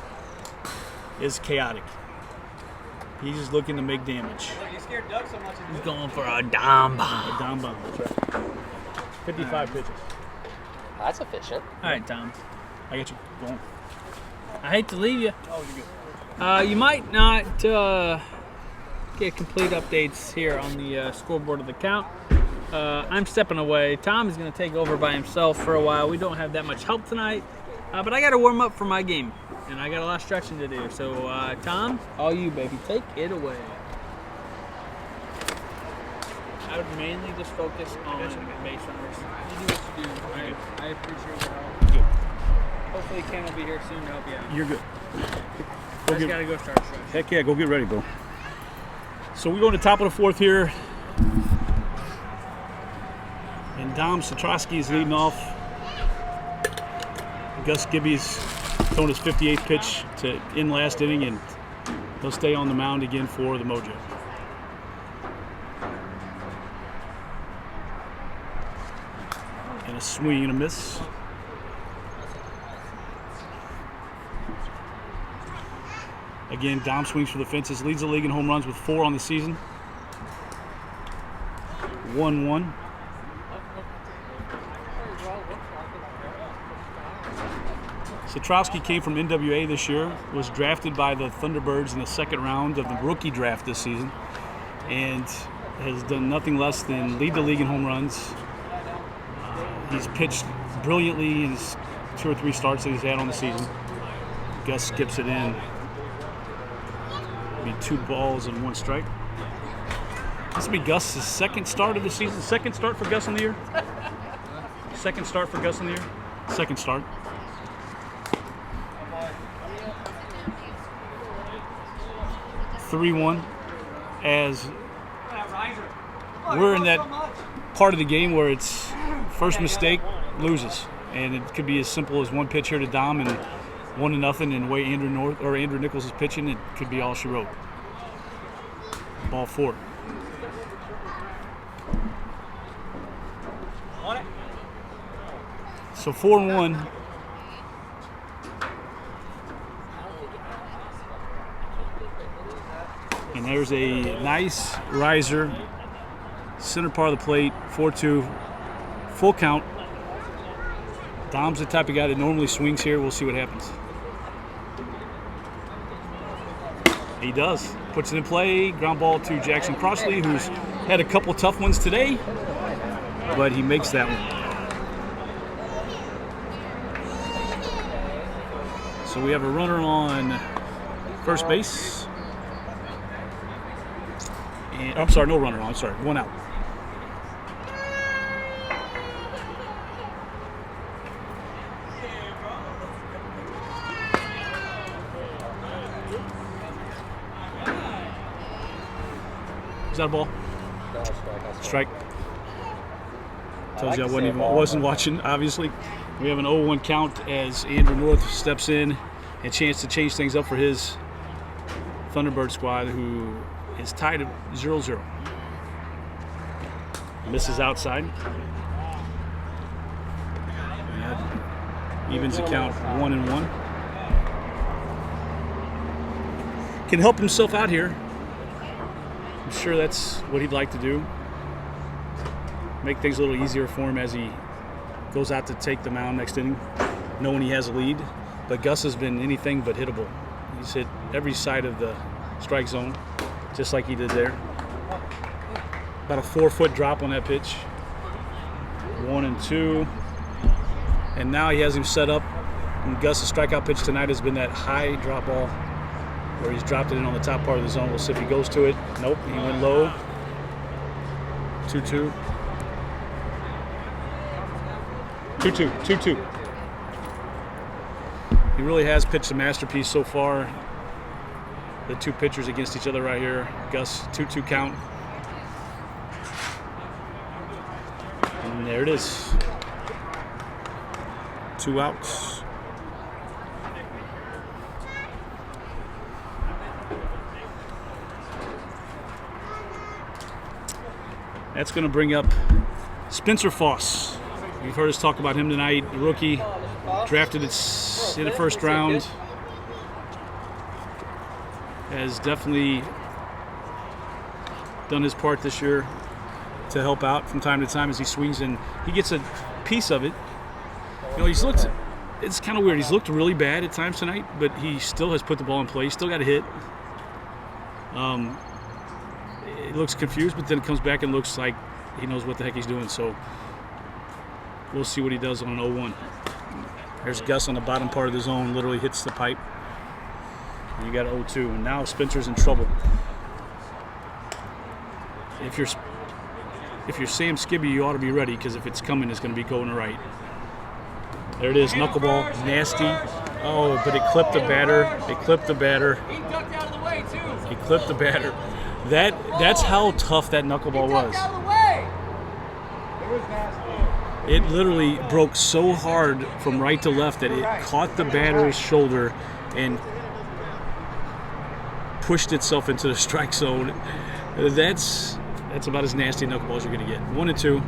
is chaotic. He's just looking to make damage. He's going for a Dom bomb. A Dom bomb, that's right. 55 pitches. That's efficient. All right, Tom. I got you going. I hate to leave you. Oh, you're good. You might not get complete updates here on the scoreboard of the count. I'm stepping away. Tom is going to take over by himself for a while. We don't have that much help tonight, but I got to warm up for my game, and I got a lot of stretching to do. So, Tom, all you, baby, take it away. I would mainly just focus on base runners. You do what you do. I appreciate your help. Good. Hopefully Ken will be here soon to help you out. You're good. I just got to go start stretch. Heck yeah, go get ready, bro. So we go to the top of the 4th here. And Dom Satrowski is leading off. Gus Gibby's throwing his 58th pitch to end last inning, and he'll stay on the mound again for the Mojo. And a swing and a miss. Again, Dom swings for the fences, leads the league in home runs with 4 on the season. 1-1. Satrowski came from NWA this year, was drafted by the Thunderbirds in the 2nd round of the rookie draft this season, and has done nothing less than lead the league in home runs. He's pitched brilliantly in his 2 or 3 starts that he's had on the season. Gus skips it in. Be 2 balls and 1 strike. This will be Gus's 2nd start of the season. 2nd start for Gus in the year? 2nd start for Gus in the year? 2nd start. (3-1) as we're in that part of the game where it's first mistake loses, and it could be as simple as 1 pitch here to Dom and 1-0, and the way Andrew Nichols is pitching, it could be all she wrote. Ball 4. So 4-1. And there's a nice riser, center part of the plate, 4-2, full count. Dom's the type of guy that normally swings here. We'll see what happens. He does. Puts it in play. Ground ball to Jackson Crossley, who's had a couple tough ones today, but he makes that one. So we have a runner on first base. And, I'm sorry, no runner on. I'm sorry, 1 out. that a ball? No, strike. Strike. Tells like you I to wasn't, say even, ball, wasn't but- watching, obviously. We have an 0-1 count as Andrew North steps in. A chance to change things up for his Thunderbird squad, who is tied at 0-0. Misses outside. And that evens the count 1-1. Can help himself out here. I'm sure that's what he'd like to do. Make things a little easier for him as he goes out to take the mound next inning, knowing he has a lead. But Gus has been anything but hittable. He's hit every side of the strike zone, just like he did there. About a 4-foot drop on that pitch. 1-2. And now he has him set up. And Gus's strikeout pitch tonight has been that high drop ball where he's dropped it in on the top part of the zone. We'll see if he goes to it. Nope, he went low. 2-2. 2-2. He really has pitched a masterpiece so far. The two pitchers against each other right here. Gus, 2-2 count. And there it is. 2 outs. That's going to bring up Spencer Foss. You've heard us talk about him tonight. The rookie, drafted in the first round. Has definitely done his part this year to help out from time to time as he swings, and he gets a piece of it. You know, he's looked, it's kind of weird. He's looked really bad at times tonight, but he still has put the ball in play. He's still got a hit. He looks confused, but then it comes back and looks like he knows what the heck he's doing. So we'll see what he does on an 0-1. There's Gus on the bottom part of the zone, literally hits the pipe. And you got 0-2, and now Spencer's in trouble. If you're Sam Skibby, you ought to be ready, because if it's coming, it's going to be going right. There it is, knuckleball, nasty. Oh, but it clipped the batter. It clipped the batter. He ducked out of the way, too. He clipped the batter. That's how tough that knuckleball was. Out of the way. It literally broke so hard from right to left that it caught the batter's shoulder and pushed itself into the strike zone. That's about as nasty a knuckleball as you're going to get. 1-2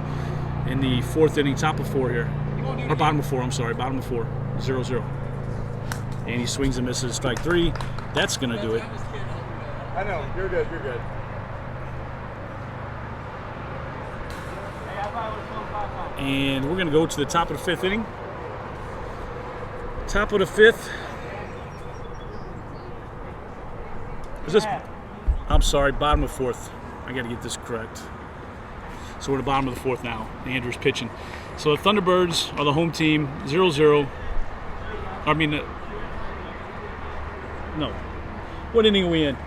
in the fourth inning, top of 4 here. Or bottom of 4, I'm sorry. Bottom of 4, 0-0. And he swings and misses strike 3. That's going to do it. I know, you're good. And we're going to go to the top of the 5th inning. Top of the 5th. Is this? I'm sorry, bottom of 4th. I got to get this correct. So we're at the bottom of the 4th now. Andrew's pitching. So the Thunderbirds are the home team, 0-0. I mean, no. What inning are we in?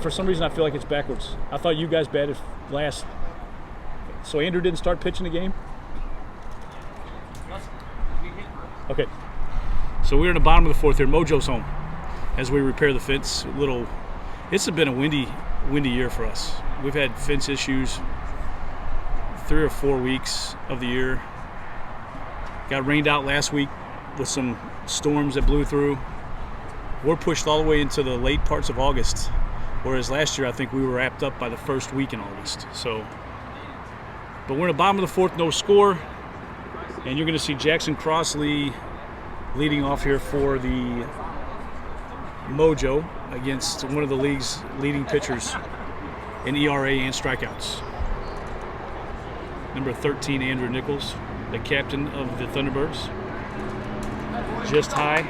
For some reason, I feel like it's backwards. I thought you guys batted last. So Andrew didn't start pitching the game? Okay. So we're in the bottom of the 4th here. Mojo's home as we repair the fence. It's been a windy year for us. We've had fence issues 3 or 4 weeks of the year. Got rained out last week with some storms that blew through. We're pushed all the way into the late parts of August, whereas last year I think we were wrapped up by the first week in August. But we're in the bottom of the 4th, no score, and you're going to see Jackson Crossley leading off here for the Mojo against one of the league's leading pitchers in ERA and strikeouts. Number 13, Andrew Nichols, the captain of the Thunderbirds. Just high.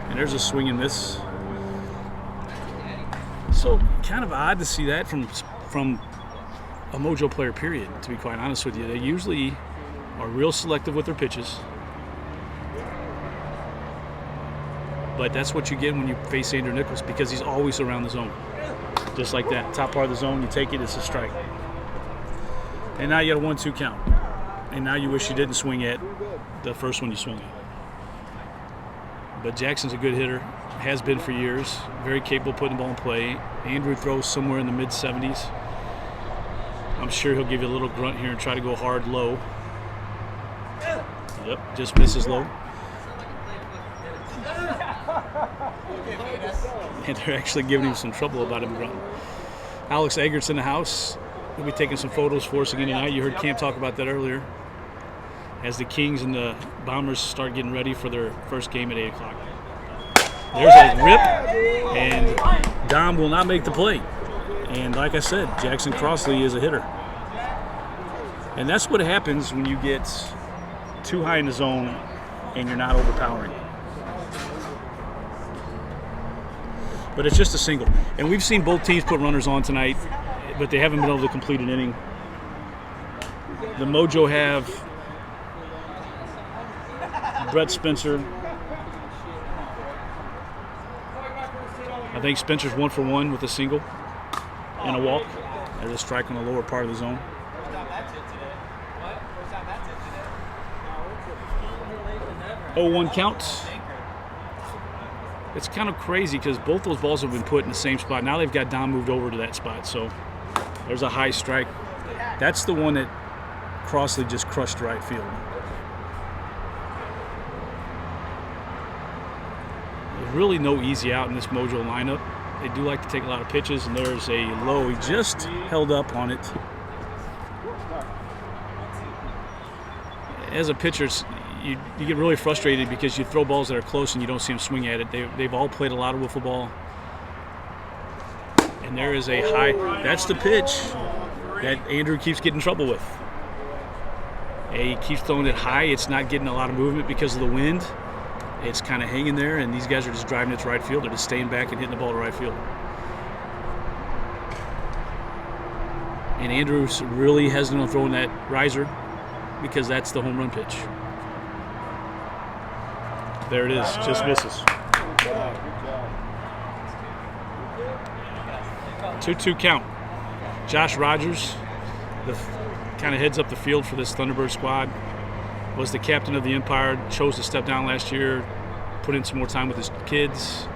And there's a swing and miss. So kind of odd to see that from a Mojo player, period, to be quite honest with you. They usually are real selective with their pitches. But that's what you get when you face Andrew Nichols, because he's always around the zone. Just like that. Top part of the zone, you take it, it's a strike. And now you got a 1-2 count. And now you wish you didn't swing at the first one you swung at. But Jackson's a good hitter, has been for years, very capable of putting the ball in play. Andrew throws somewhere in the mid-70s. I'm sure he'll give you a little grunt here and try to go hard low. Yep, just misses low. And they're actually giving him some trouble about him grunting. Alex Eggert's in the house. He'll be taking some photos for us again tonight. You heard Cam talk about that earlier. As the Kings and the Bombers start getting ready for their first game at 8 o'clock. There's a rip, and Dom will not make the play. And like I said, Jackson Crossley is a hitter. And that's what happens when you get too high in the zone and you're not overpowering. But it's just a single. And we've seen both teams put runners on tonight, but they haven't been able to complete an inning. The Mojo have Brett Spencer. I think Spencer's 1 for 1 with a single and a walk. There's a strike on the lower part of the zone. Oh, 1 count. It's kind of crazy because both those balls have been put in the same spot. Now they've got Dom moved over to that spot, so there's a high strike. That's the one that Crossley just crushed right field. There's really no easy out in this Mojo lineup. They do like to take a lot of pitches, and there's a low. He just held up on it. As a pitcher, you get really frustrated because you throw balls that are close and you don't see them swing at it. They've all played a lot of wiffle ball. And there is a high. That's the pitch that Andrew keeps getting in trouble with. He keeps throwing it high. It's not getting a lot of movement because of the wind. It's kind of hanging there, and these guys are just driving it to right field. They're just staying back and hitting the ball to right field. And Andrew's really hesitant on throwing that riser because that's the home run pitch. There it is, just misses. 2-2 count. Josh Rogers, kind of heads up the field for this Thunderbird squad, was the captain of the Empire, chose to step down last year, put in some more time with his kids.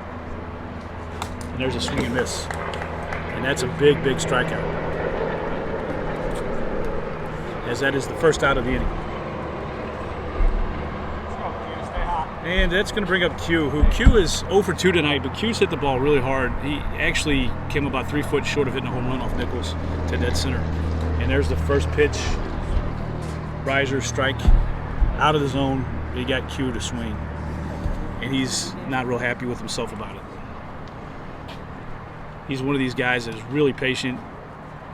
And there's a swing and miss. And that's a big, big strikeout. As that is the first out of the inning. And that's going to bring up Q, who Q is 0 for 2 tonight, but Q's hit the ball really hard. He actually came about 3 foot short of hitting a home run off Nichols to dead center. And there's the first pitch. Riser, strike, out of the zone. He got Q to swing. And he's not real happy with himself about it. He's one of these guys that is really patient,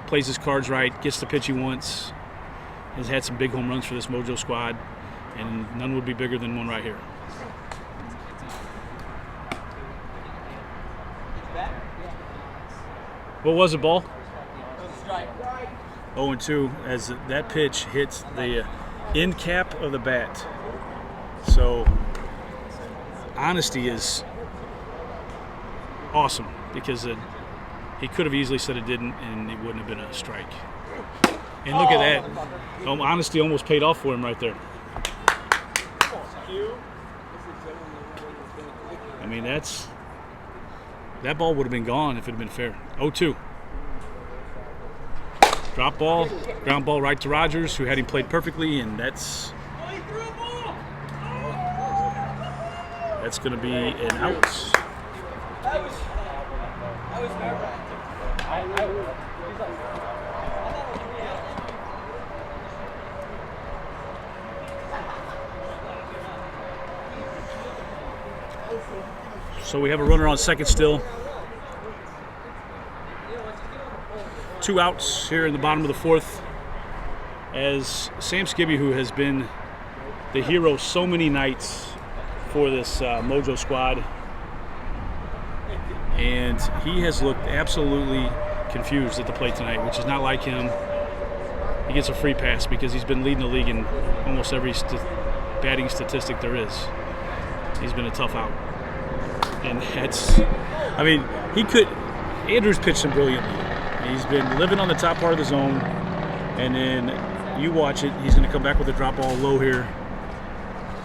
plays his cards right, gets the pitch he wants, has had some big home runs for this Mojo squad, and none would be bigger than one right here. What was it, ball? 0-2 as that pitch hits the end cap of the bat. So honesty is awesome because he could have easily said it didn't and it wouldn't have been a strike. And look at that. Honesty almost paid off for him right there. I mean, that ball would have been gone if it had been fair. 0-2. Drop ball, ground ball right to Rogers, who had him played perfectly, and that's going to be an out. So we have a runner on second still. 2 outs here in the bottom of the 4th. As Sam Skibby, who has been the hero so many nights for this Mojo squad, and he has looked absolutely confused at the plate tonight, which is not like him. He gets a free pass because he's been leading the league in almost every batting statistic there is. He's been a tough out. And that's, I mean, Andrew's pitched him brilliantly. He's been living on the top part of the zone, and then you watch it, he's going to come back with a drop ball low here.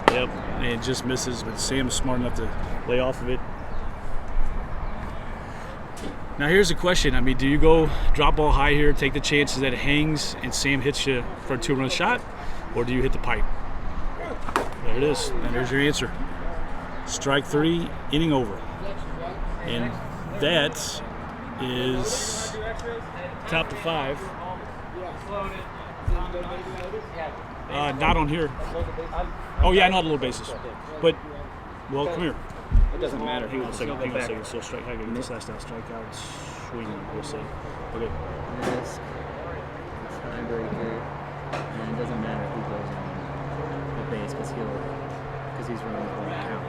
Yep, and it just misses, but Sam's smart enough to lay off of it. Now here's the question. I mean, do you go drop ball high here, take the chances that it hangs and Sam hits you for a 2-run shot, or do you hit the pipe? There it is, and there's your answer. Strike 3, inning over. And that is top to 5. Not on here. Oh yeah, not a little bases. But, well, come here. It doesn't matter. Hang on a second. So strike, I got this last out, strike out, swing, we'll say. Okay. This tiebreaker, and it doesn't matter who goes on the base because he's running the whole count.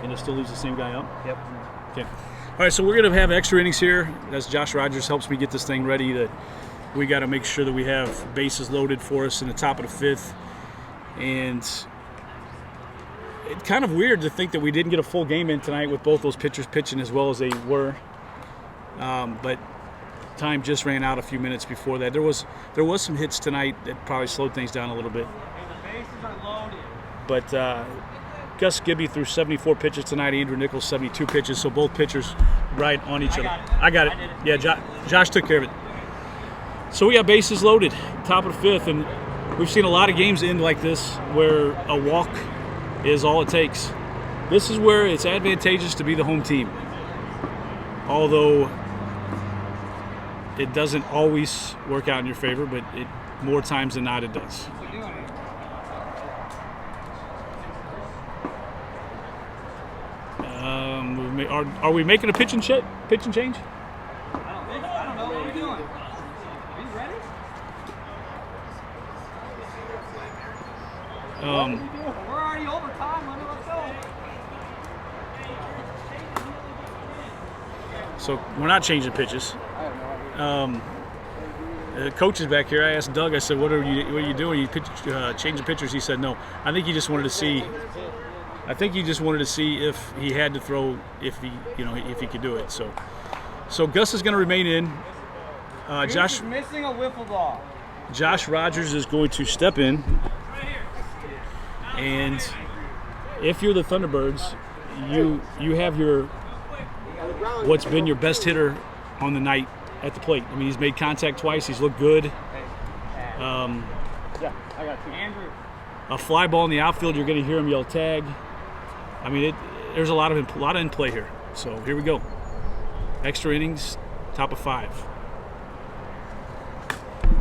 And it still leaves the same guy up? Yep. Okay. All right, so we're going to have extra innings here. As Josh Rogers helps me get this thing ready, we got to make sure that we have bases loaded for us in the top of the 5th. And it's kind of weird to think that we didn't get a full game in tonight with both those pitchers pitching as well as they were. But time just ran out a few minutes before that. There was some hits tonight that probably slowed things down a little bit. But Gus Gibby threw 74 pitches tonight. Andrew Nichols 72 pitches. So both pitchers right on each other. I got it. Yeah, Josh took care of it. So we got bases loaded, top of the 5th, and we've seen a lot of games end like this where a walk is all it takes. This is where it's advantageous to be the home team. Although it doesn't always work out in your favor, but more times than not it does. Are we making a pitch and change? I don't know what we're doing. Are you ready? We're already over time. Let's go. So we're not changing pitches. The coach is back here. I asked Doug. I said, "What are you doing? You changing pitchers?" He said, "No. I think he just wanted to see. If he had to throw, if he could do it." So Gus is going to remain in. Josh is missing a wiffle ball. Josh Rogers is going to step in, and if you're the Thunderbirds, you have what's been your best hitter on the night at the plate. I mean, he's made contact twice. He's looked good. Yeah, I got you. Andrew. A fly ball in the outfield, you're going to hear him yell tag. I mean, there's a lot in play here. So here we go. Extra innings, top of 5.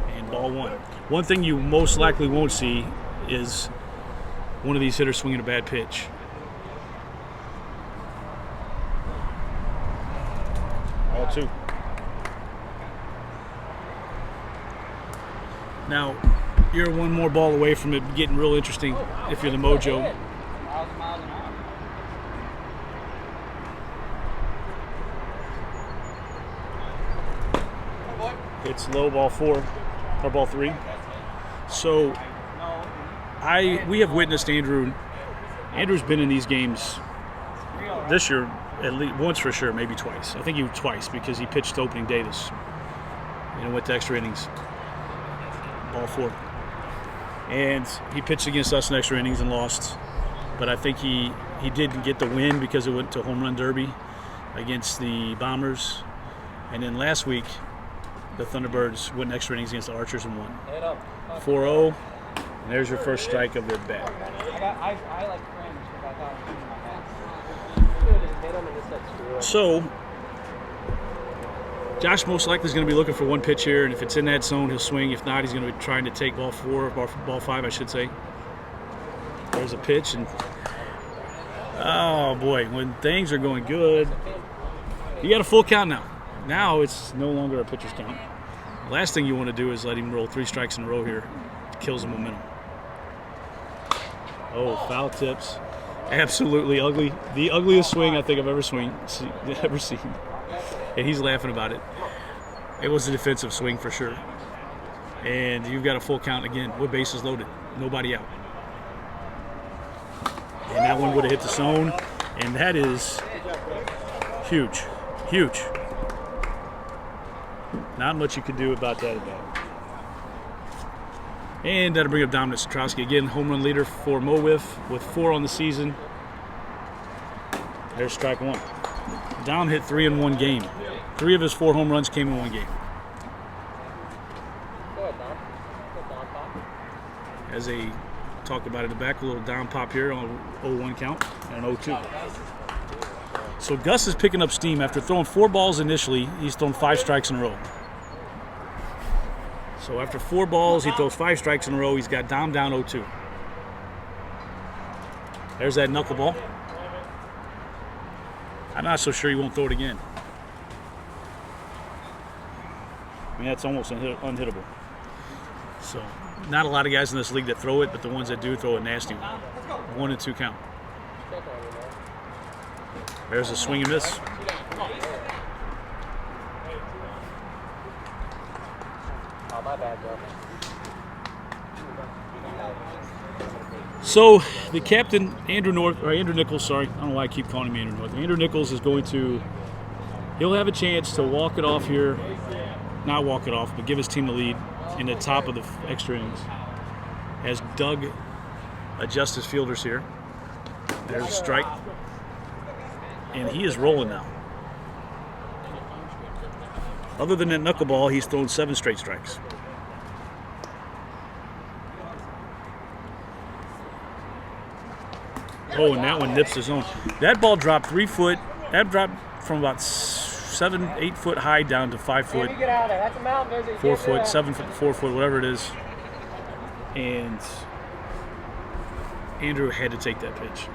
And ball 1. One thing you most likely won't see is one of these hitters swinging a bad pitch. Ball 2. Now, you're one more ball away from it getting real interesting if you're the Mojo. It's low, ball 4, or ball 3. So, we have witnessed Andrew. Andrew's been in these games this year at least once for sure, maybe twice. I think he twice because he pitched opening day and went to extra innings. Ball 4. And he pitched against us in extra innings and lost. But I think he didn't get the win because it went to home run derby against the Bombers. And then last week, the Thunderbirds went in extra innings against the Archers and won. 4-0. And there's your first strike of the bat. I like fringe because I thought So, Josh most likely is going to be looking for one pitch here, and if it's in that zone, he'll swing. If not, he's going to be trying to take ball 4, ball 5, I should say. There's a pitch, and oh boy, when things are going good, you got a full count now. Now it's no longer a pitcher's count. Last thing you want to do is let him roll 3 strikes in a row here. It kills the momentum. Oh, foul tips. Absolutely ugly. The ugliest swing I think I've ever seen. And he's laughing about it. It was a defensive swing for sure. And you've got a full count again with bases loaded. Nobody out. And that one would have hit the zone. And that is huge, huge. Not much you could do about that at all. And that'll bring up Dominic Satrowski again, home run leader for Mo Wiff with 4 on the season. There's strike 1. Dom hit 3 in one game. 3 of his 4 home runs came in one game. As they talked about in the back, a little Dom pop here on 0-1 count and an 0-2. So Gus is picking up steam. After throwing 4 balls initially, he's thrown 5 strikes in a row. So after 4 balls, he throws 5 strikes in a row. He's got Dom down 0-2. There's that knuckleball. I'm not so sure he won't throw it again. I mean, that's almost unhittable. So, not a lot of guys in this league that throw it, but the ones that do throw a nasty one. 1-2 count. There's a swing and miss. So the captain, Andrew Nichols, sorry, I don't know why I keep calling him Andrew North. Andrew Nichols is he'll have a chance to walk it off here, not walk it off, but give his team the lead in the top of the extra innings. As Doug adjusts his fielders here. There's a strike. And he is rolling now. Other than that knuckleball, he's thrown 7 straight strikes. Oh, and that one nips his own. That ball dropped 3 foot. That dropped from about 7-8 foot high down to 5 foot, 4 foot, 7 foot, 4 foot, whatever it is. And Andrew had to take that pitch.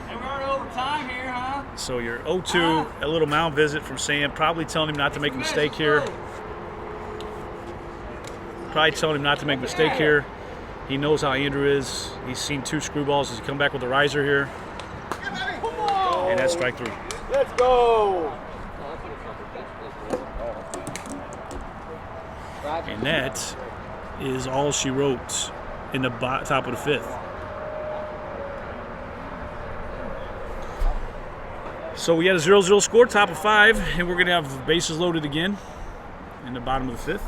And we're over time here, huh? So you're 0-2, a little mound visit from Sam, probably telling him not to make a mistake here. He knows how Andrew is. He's seen 2 screwballs as he come back with a riser here. And that's strike 3. Let's go. And that is all she wrote in the top of the 5th. So we had a 0-0 score, top of 5, and we're going to have bases loaded again in the bottom of the 5th.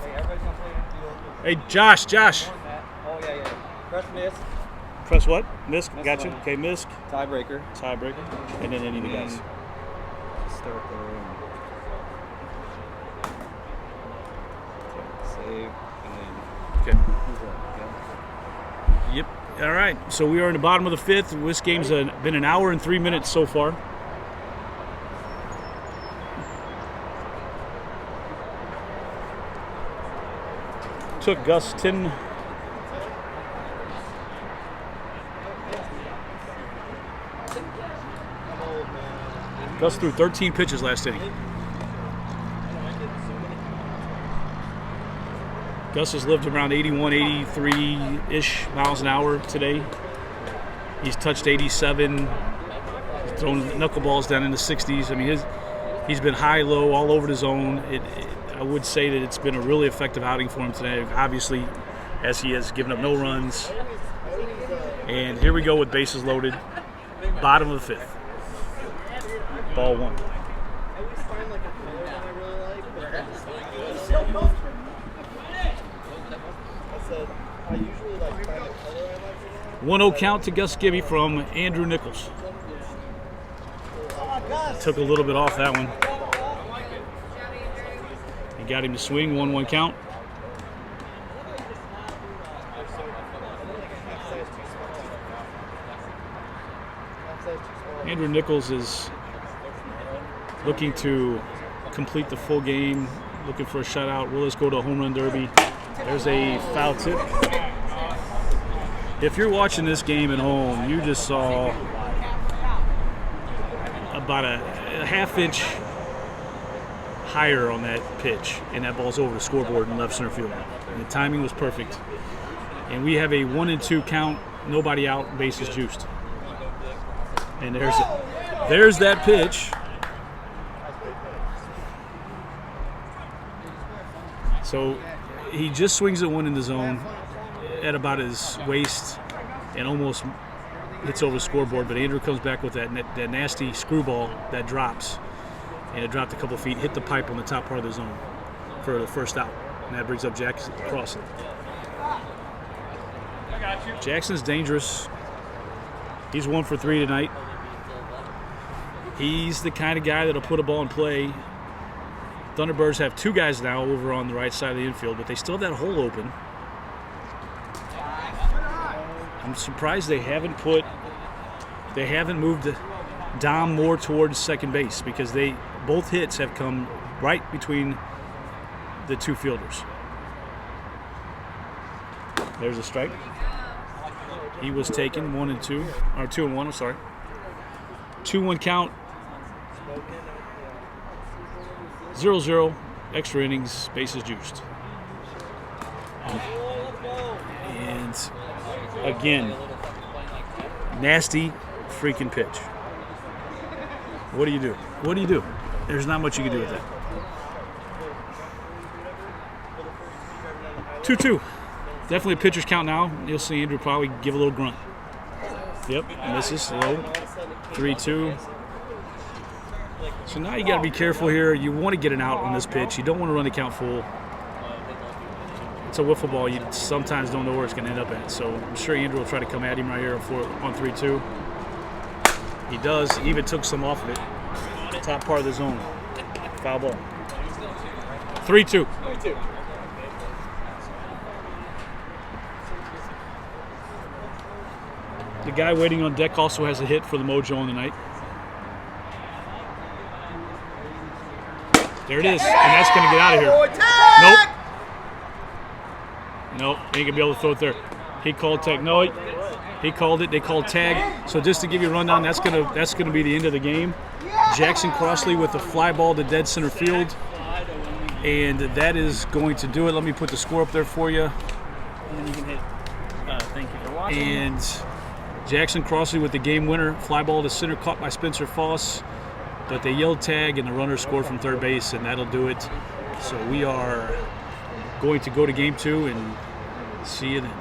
Hey, Josh. Oh, yeah. Press miss. Press what? Misk? Miss Gotcha. one. Okay, Misk. Tiebreaker. And then any of the guys. Start there. Save. And then Okay. who's up? Okay. Yep. All right. So we are in the bottom of the 5th. This game's been an hour and 3 minutes so far. Took Gus 10. Gus threw 13 pitches last inning. Gus has lived around 81, 83-ish miles an hour today. He's touched 87. He's thrown knuckleballs down in the 60s. I mean, he's been high, low, all over the zone. I would say that it's been a really effective outing for him today, obviously, as he has given up no runs. And here we go with bases loaded. Bottom of the 5th. Ball 1. 1-0 count to Gus Gibby from Andrew Nichols. Took a little bit off that one. He got him to swing, 1-1 count. Andrew Nichols is looking to complete the full game, looking for a shutout. Will this go to a home run derby? There's a foul tip. If you're watching this game at home, you just saw about a half-inch higher on that pitch, and that ball's over the scoreboard in left center field. And the timing was perfect. And we have a 1-2 count, nobody out, bases juiced. And there's that pitch. So he just swings at one in the zone at about his waist and almost hits over the scoreboard, but Andrew comes back with that nasty screwball that drops, and it dropped a couple feet, hit the pipe on the top part of the zone for the first out, and that brings up Jackson Crossley. Jackson's dangerous. He's 1 for 3 tonight. He's the kind of guy that'll put a ball in play. Thunderbirds have 2 guys now over on the right side of the infield, but they still have that hole open. I'm surprised they haven't moved Dom more towards second base, because both hits have come right between the 2 fielders. There's a strike. He was taken 2-1, I'm sorry. 2-1 count. 0-0, extra innings, bases juiced. And again, nasty freaking pitch. What do you do? What do you do? There's not much you can do with that. 2-2. Definitely a pitcher's count now. You'll see Andrew probably give a little grunt. Yep, misses, low. 3-2. So now you got to be careful here. You want to get an out on this pitch. You don't want to run the count full. It's a wiffle ball. You sometimes don't know where it's going to end up at. So I'm sure Andrew will try to come at him right here on 3-2. He does. He even took some off of it. Top part of the zone. Foul ball. 3-2. The guy waiting on deck also has a hit for the Mojo on the night. There it is, and that's going to get out of here. Nope, ain't going to be able to throw it there. He called tag. No, he called it. They called tag. So just to give you a rundown, that's going to be the end of the game. Jackson Crossley with a fly ball to dead center field, and that is going to do it. Let me put the score up there for you. And then you can hit. Thank you for watching. And Jackson Crossley with the game winner, fly ball to center, caught by Spencer Foss, but they yelled tag and the runner scored from third base, and that'll do it. So we are going to go to game 2 and see you then.